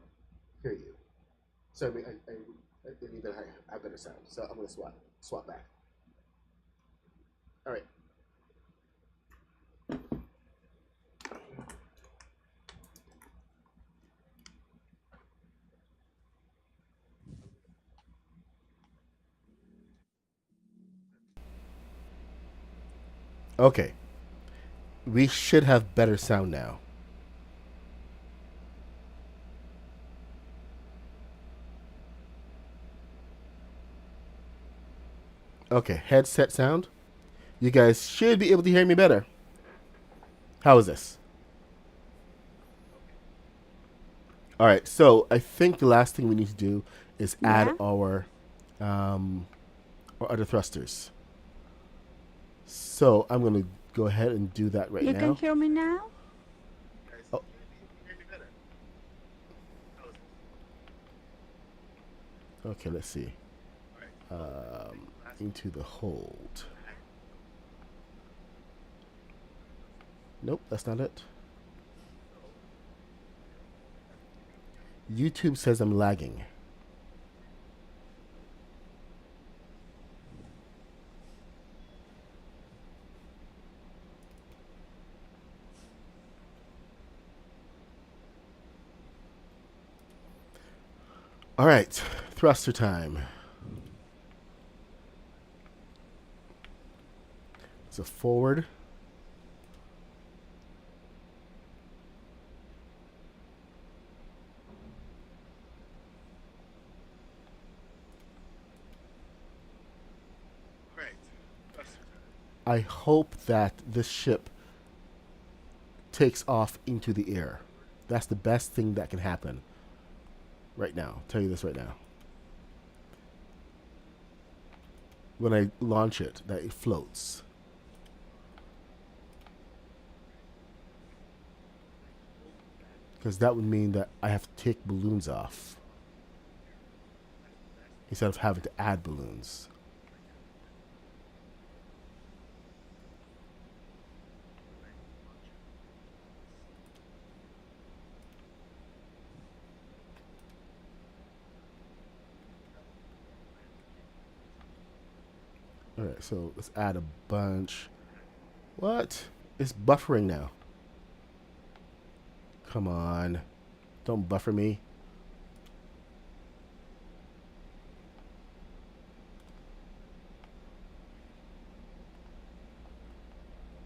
Speaker 1: hear you. So I need to have better sound. So I'm gonna swap back. All right. Okay, we should have better sound now. Okay, headset sound. You guys should be able to hear me better. How is this? All right, so I think the last thing we need to do is add
Speaker 2: Yeah.
Speaker 1: um, our other thrusters. So I'm gonna go ahead and do that right
Speaker 2: You can
Speaker 1: now.
Speaker 2: hear me now?
Speaker 1: Oh, okay, let's see. Into the hold. Nope, that's not it. YouTube says I'm lagging. All right, thruster time. So forward. I hope that this ship takes off into the air. That's the best thing that can happen right now. I'll tell you this right now. When I launch it, that it floats. Because that would mean that I have to take balloons off instead of having to add balloons. All right, so let's add a bunch. What? It's buffering now. Come on. Don't buffer me.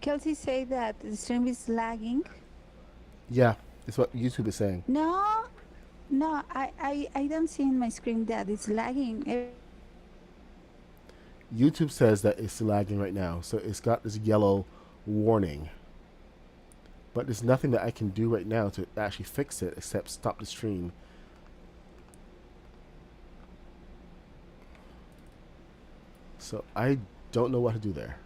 Speaker 2: Kelsey say that the stream is lagging.
Speaker 1: Yeah, it's what YouTube is saying.
Speaker 2: No, no, I don't see in my screen that it's lagging.
Speaker 1: YouTube says that it's lagging right now, so it's got this yellow warning. But there's nothing that I can do right now to actually fix it except stop the stream. So I don't know what to do there.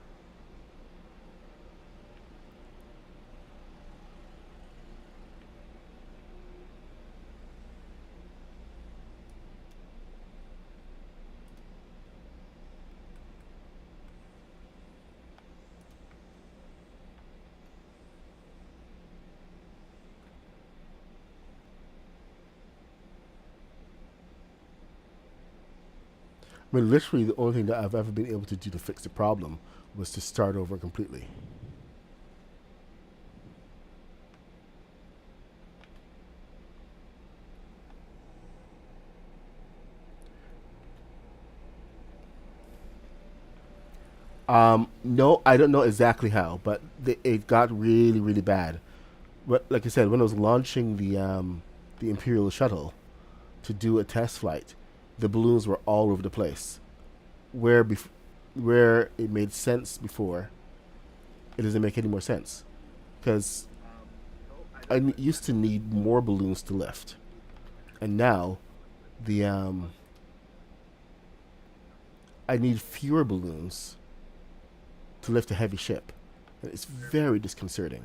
Speaker 1: I mean, literally the only thing that I've ever been able to do to fix the problem was to start over completely. No, I don't know exactly how, but it got really, really bad. But like I said, when I was launching the Imperial shuttle to do a test flight, the balloons were all over the place. Where where it made sense before, it doesn't make any more sense because used to need more balloons to lift, and now the I need fewer balloons to lift a heavy ship. And it's very disconcerting.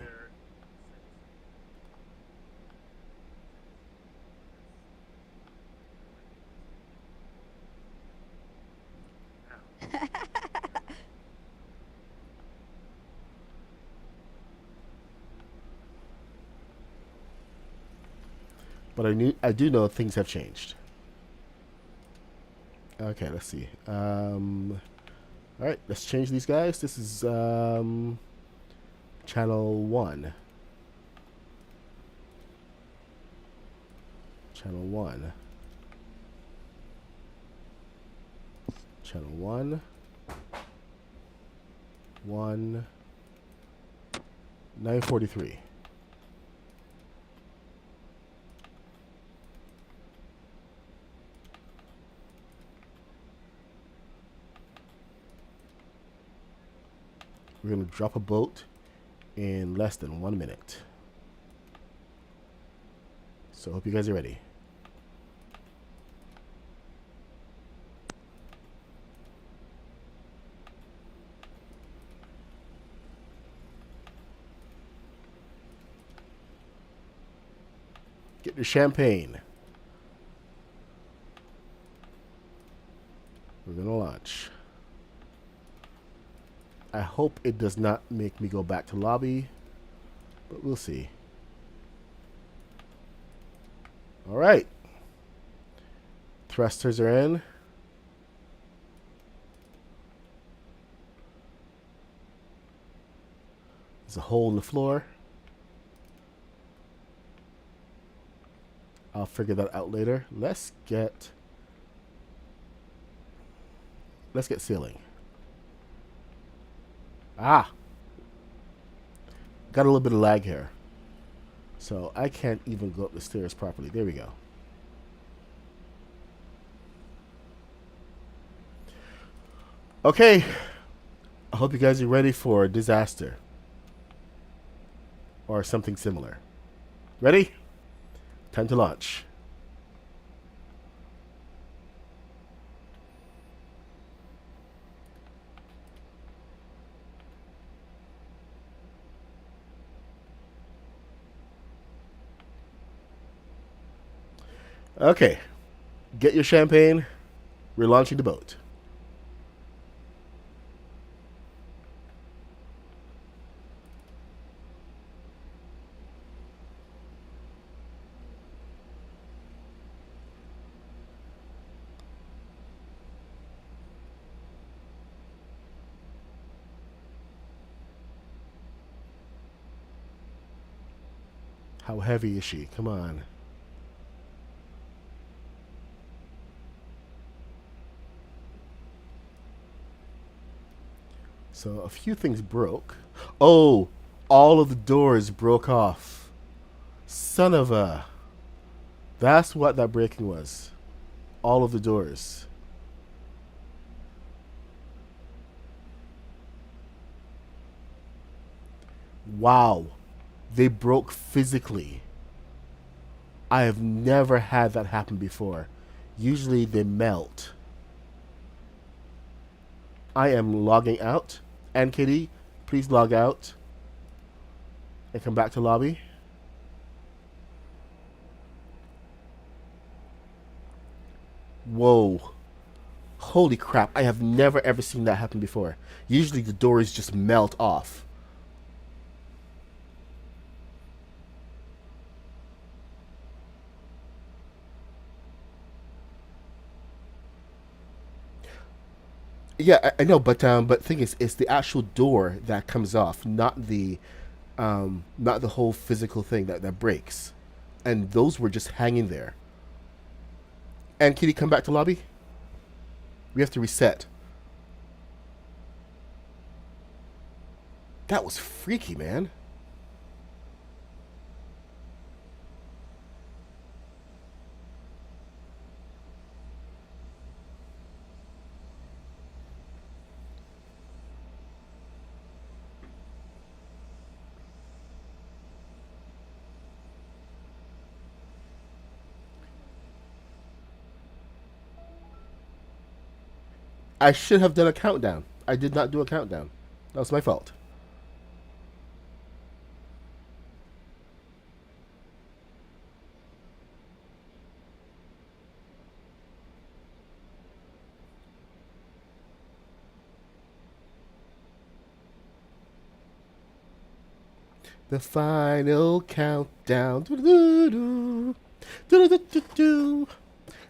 Speaker 1: But I do know things have changed. Okay, let's see. All right, let's change these guys. This is channel 1. Channel 1. Channel 1. 1. 943. We're going to drop a boat in less than 1 minute. So I hope you guys are ready. Get your champagne. We're going to launch. I hope it does not make me go back to lobby, but we'll see. All right. Thrusters are in. There's a hole in the floor. I'll figure that out later. Let's get sailing. Ah! Got a little bit of lag here. So I can't even go up the stairs properly. There we go. Okay. I hope you guys are ready for a disaster. Or something similar. Ready? Time to launch. Okay, get your champagne. We're launching the boat. How heavy is she? Come on. So a few things broke. Oh, all of the doors broke off. Son of a... That's what that breaking was. All of the doors. Wow. They broke physically. I have never had that happen before. Usually they melt. I am logging out. NKD, please log out and come back to lobby. Whoa. Holy crap. I have never ever seen that happen before. Usually the doors just melt off. Yeah, I know, but the thing is, it's the actual door that comes off, not the whole physical thing that breaks, and those were just hanging there. And can you come back to lobby? We have to reset. That was freaky, man. I should have done a countdown. I did not do a countdown. That was my fault. The final countdown. Do-do-do-do. Do-do-do-do-do.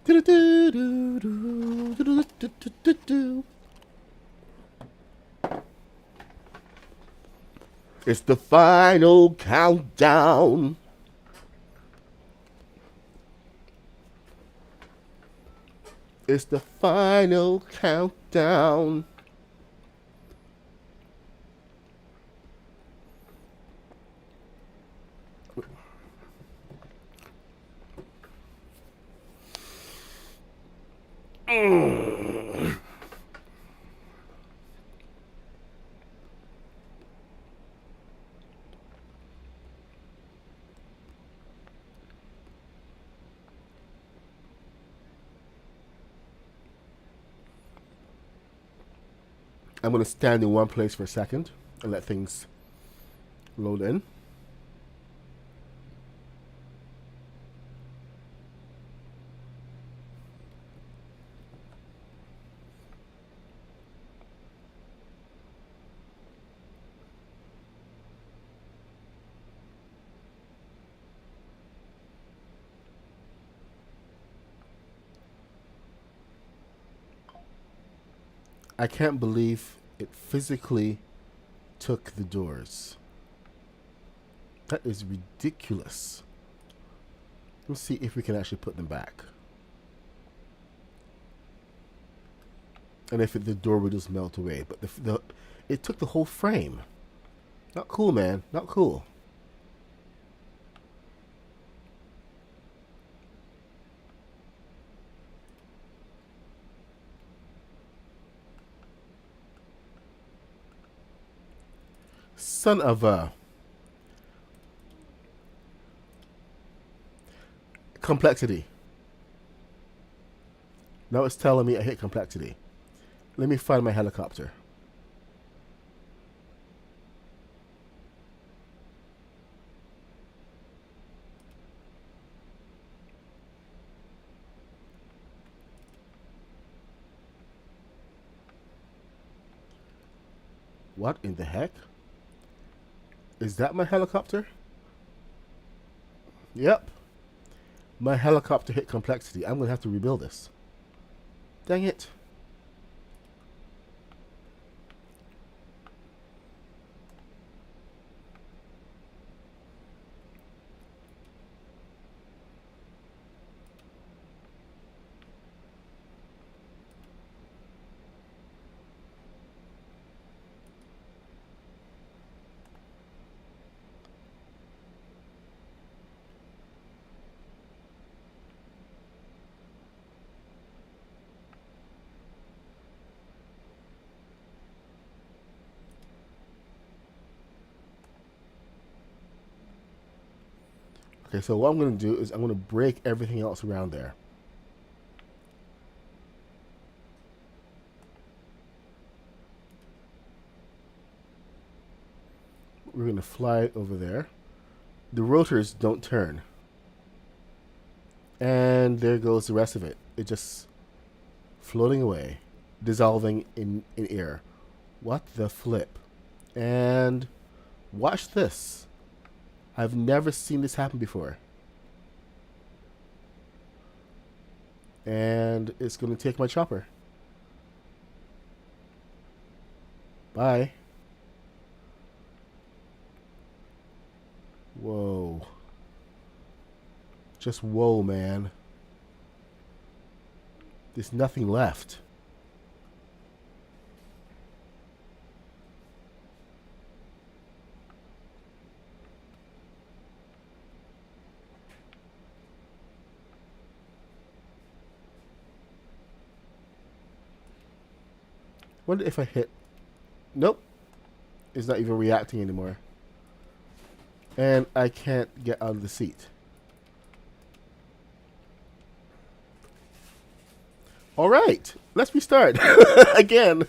Speaker 1: Do-do-do-do-do. Do-do-do-do-do-do. It's the final countdown. It's the final countdown. I'm going to stand in one place for a second and let things load in. I can't believe it physically took the doors. That is ridiculous. Let's see if we can actually put them back. And if the door would just melt away. But it took the whole frame. Not cool, man. Not cool. Son of a... Complexity. Now it's telling me I hit complexity. Let me find my helicopter. What in the heck? Is that my helicopter? Yep. My helicopter hit complexity. I'm going to have to rebuild this. Dang it. Okay, so what I'm going to do is I'm going to break everything else around there. We're going to fly it over there. The rotors don't turn. And there goes the rest of it. It just floating away, dissolving in air. What the flip? And watch this. I've never seen this happen before. And it's going to take my chopper. Bye. Whoa. Just whoa, man. There's nothing left. Wonder if I hit. Nope. It's not even reacting anymore. And I can't get out of the seat. All right, let's restart again.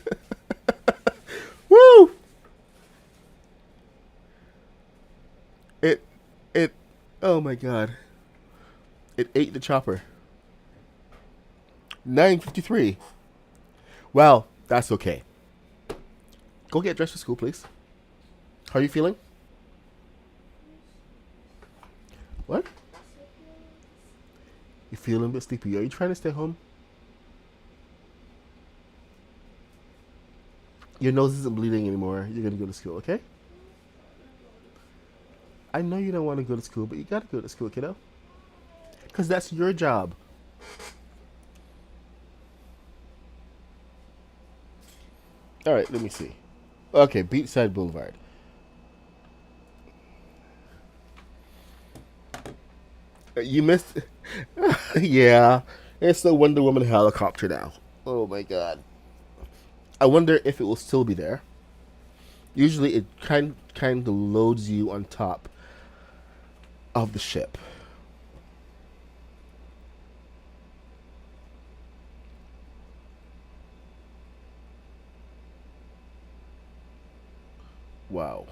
Speaker 1: Woo! It. Oh my god! It ate the chopper. 9:53. Well, that's okay. Go get dressed for school, please. How are you feeling? What? You feeling a bit sleepy? Are you trying to stay home? Your nose isn't bleeding anymore. You're gonna go to school, okay? I know you don't want to go to school, but you gotta go to school, kiddo. Because that's your job. Alright, let me see. Okay, Beachside Boulevard. You missed. Yeah, it's the Wonder Woman helicopter now. Oh my god. I wonder if it will still be there. Usually it kind of loads you on top of the ship. Wow.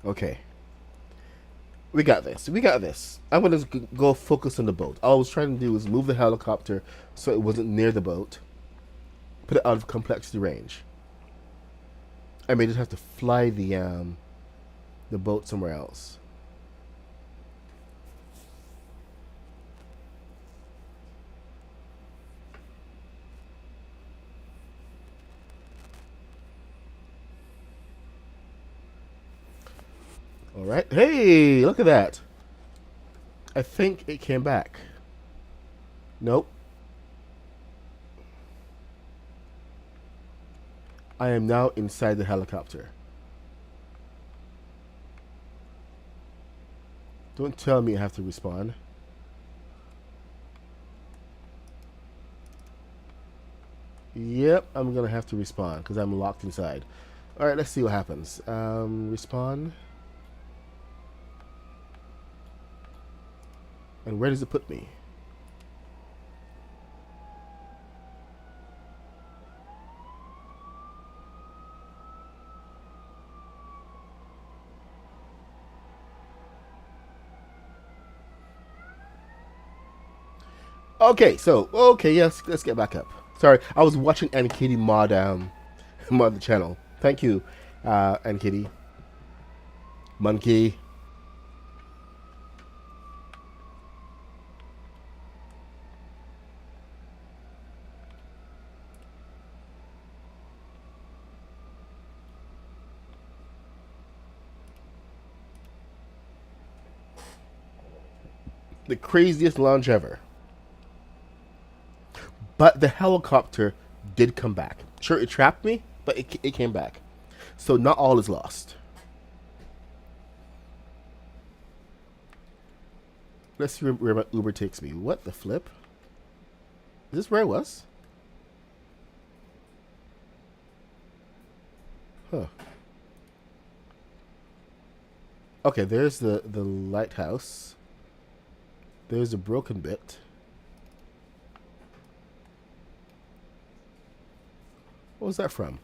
Speaker 1: Okay. We got this. We got this. I'm going to go focus on the boat. All I was trying to do was move the helicopter so it wasn't near the boat. Put it out of complexity range. I may just have to fly the boat somewhere else. All right. Hey, look at that. I think it came back. Nope. I am now inside the helicopter. Don't tell me I have to respawn. Yep, I'm gonna have to respawn because I'm locked inside. Alright, let's see what happens. Respawn. And where does it put me? Okay, yes, let's get back up. Sorry, I was watching Ann Kitty mod mod the channel. Thank you, Ann Kitty. Monkey. The craziest launch ever. But the helicopter did come back. Sure, it trapped me, but it came back. So not all is lost. Let's see where my Uber takes me. What the flip? Is this where I was? Huh. Okay, there's the lighthouse. There's a broken bit. What was that from?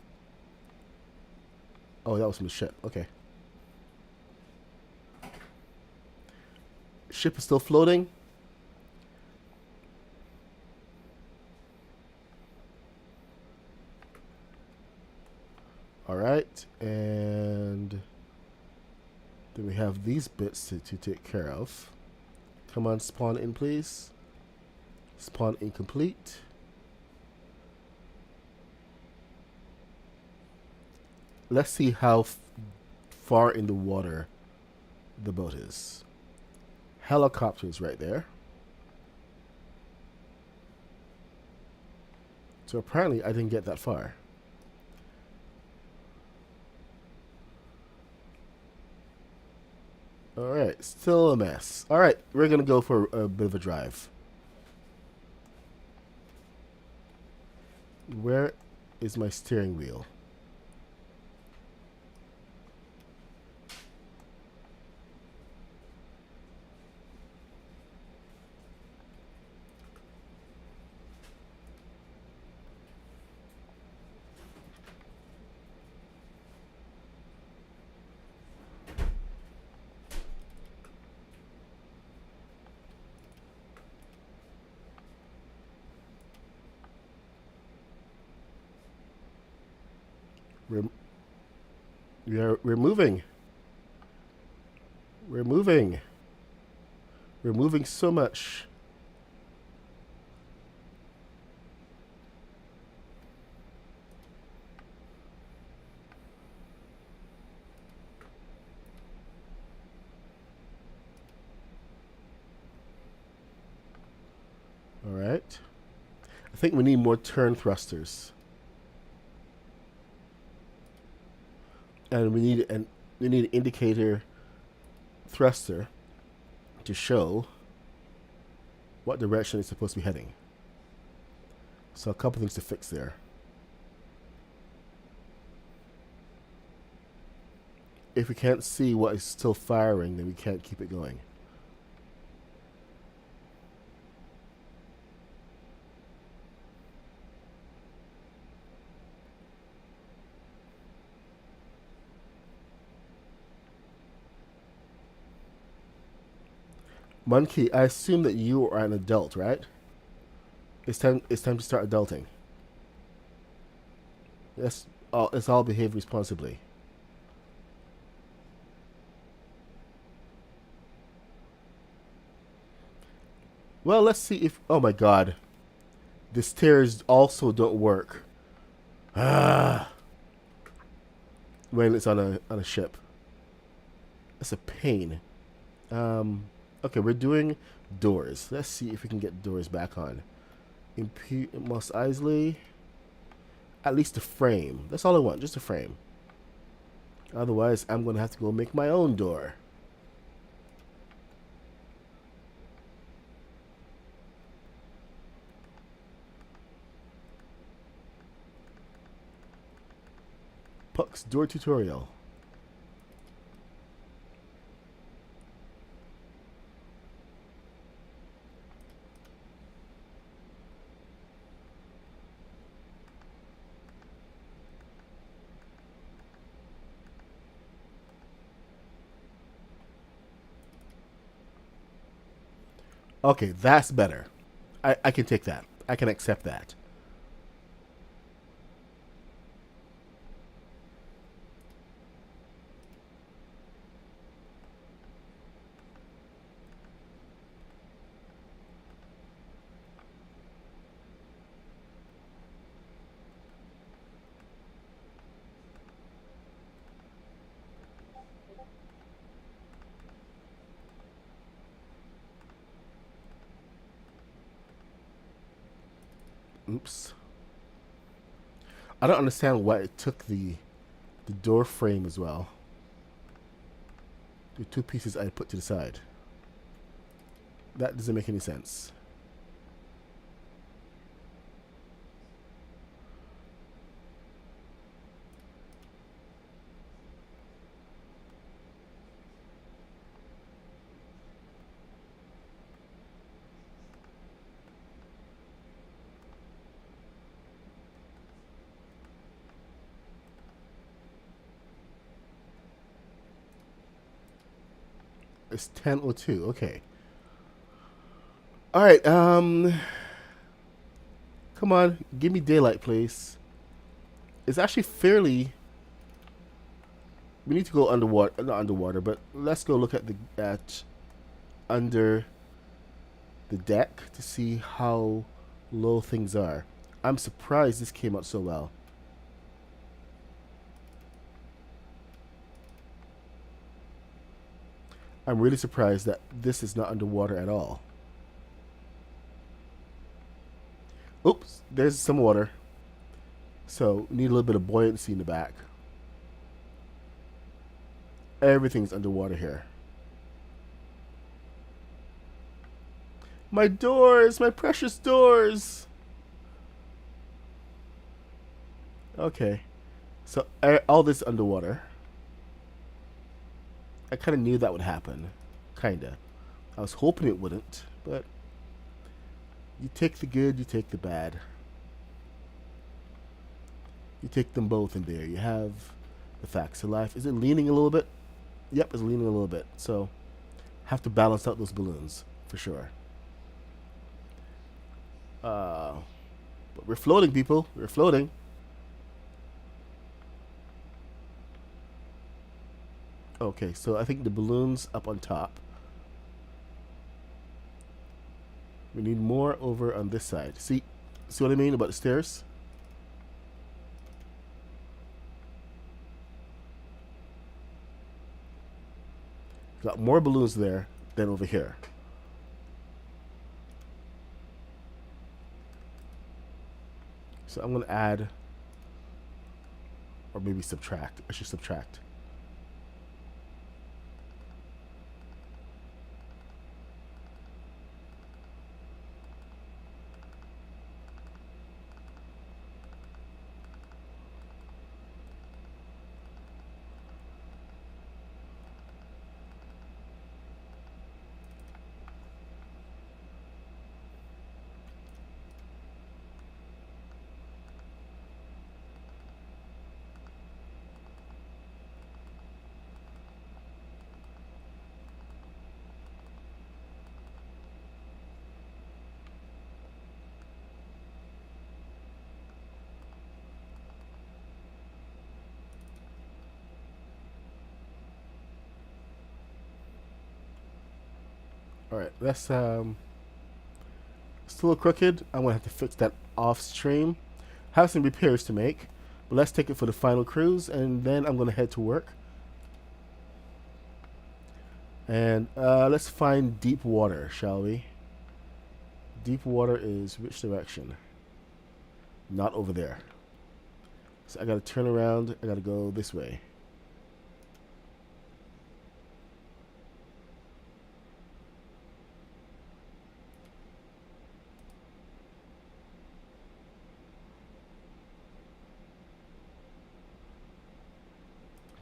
Speaker 1: Oh, that was from the ship. Okay. Ship is still floating. All right, and then we have these bits to take care of. Come on, spawn in, please. Spawn incomplete. Let's see how far in the water the boat is. Helicopters right there. So apparently I didn't get that far. Alright, still a mess. Alright, we're gonna go for a bit of a drive. Where is my steering wheel? We're we're moving. We're moving. We're moving so much. All right. I think we need more turn thrusters. And we need an indicator thruster to show what direction it's supposed to be heading. So a couple things to fix there. If we can't see what is still firing, then we can't keep it going. Monkey, I assume that you are an adult, right? It's time to start adulting. Let's all behave responsibly. Well, let's see if... Oh my god. The stairs also don't work. Ah. When it's on a ship. That's a pain. Okay, we're doing doors. Let's see if we can get doors back on. Moss Isley. At least a frame. That's all I want, just a frame. Otherwise, I'm going to have to go make my own door. Puck's door tutorial. Okay, that's better. I can take that. I can accept that. Oops. I don't understand why it took the door frame as well. The two pieces I put to the side. That doesn't make any sense. It's 10:02. Okay. All right. Come on, give me daylight, please. It's actually fairly. We need to go underwater, not underwater, but let's go look at under the deck to see how low things are. I'm surprised this came out so well. I'm really surprised that this is not underwater at all. Oops, there's some water. So need a little bit of buoyancy in the back. Everything's underwater here. My doors, my precious doors. Okay, so all this underwater. I kind of knew that would happen. Kinda. I was hoping it wouldn't, but you take the good, you take the bad. You take them both in there. You have the facts of life. Is it leaning a little bit? Yep, it's leaning a little bit. So have to balance out those balloons for sure. But we're floating, people. We're floating. Okay, so I think the balloon's up on top. We need more over on this side. See what I mean about the stairs? Got more balloons there than over here. So I'm going to add, or maybe subtract. I should subtract. All right, that's still crooked. I'm gonna have to fix that off stream. Have some repairs to make, but let's take it for the final cruise, and then I'm gonna head to work. And let's find deep water, shall we? Deep water is which direction? Not over there. So I gotta turn around. I gotta go this way.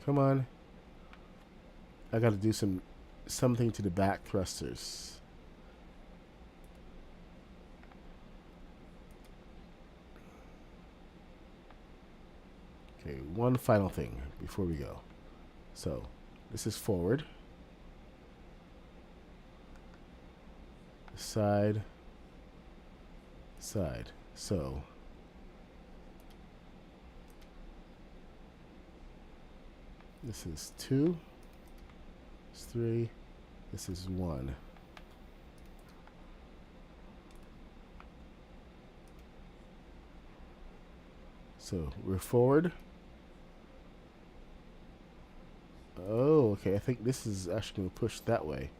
Speaker 1: Come on. I gotta do something to the back thrusters. Okay, one final thing before we go. So, this is forward. Side. Side. So, this is 2. This is 3. This is 1. So we're forward. Oh, okay. I think this is actually going to push that way.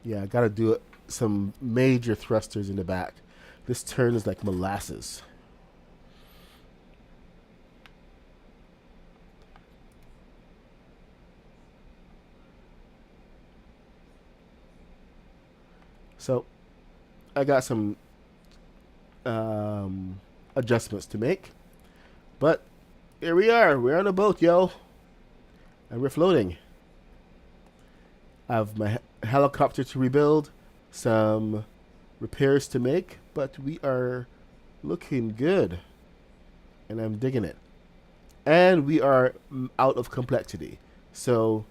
Speaker 1: Yeah, I got to do some major thrusters in the back. This turn is like molasses. So, I got some adjustments to make. But, here we are. We're on a boat, yo. And we're floating. I have my helicopter to rebuild. Some repairs to make, but we are looking good, and I'm digging it. And we are out of complexity, so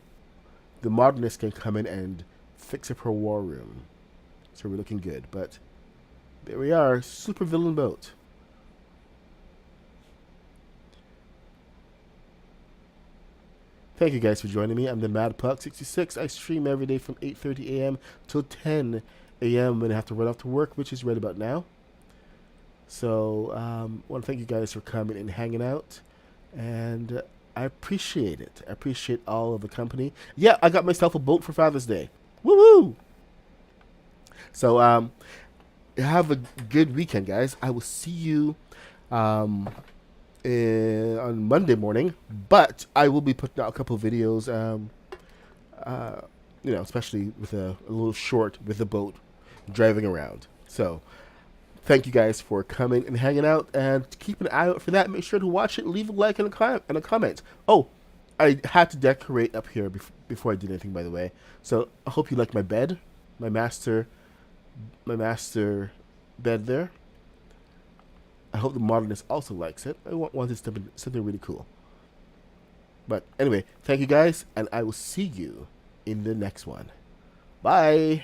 Speaker 1: the modernist can come in and fix up her war room. So we're looking good, but there we are, Supervillain boat. Thank you guys for joining me. I'm the Mad Puck 66. I stream every day from 8:30 a.m. till 10 a.m. when I have to run off to work, which is right about now. So I want to thank you guys for coming and hanging out, and I appreciate it. I appreciate all of the company. Yeah, I got myself a boat for Father's Day. Woo woo! So have a good weekend, guys. I will see you um, on Monday morning, but I will be putting out a couple of videos. Uh, especially with a little short with the boat driving around. So thank you guys for coming and hanging out, and keep an eye out for that. Make sure to watch it, leave a like and a comment. Oh, I had to decorate up here before I did anything, by the way. So I hope you like my bed, my master bed there. I hope the modernist also likes it. I wanted something really cool. But anyway, thank you guys, and I will see you in the next one. Bye.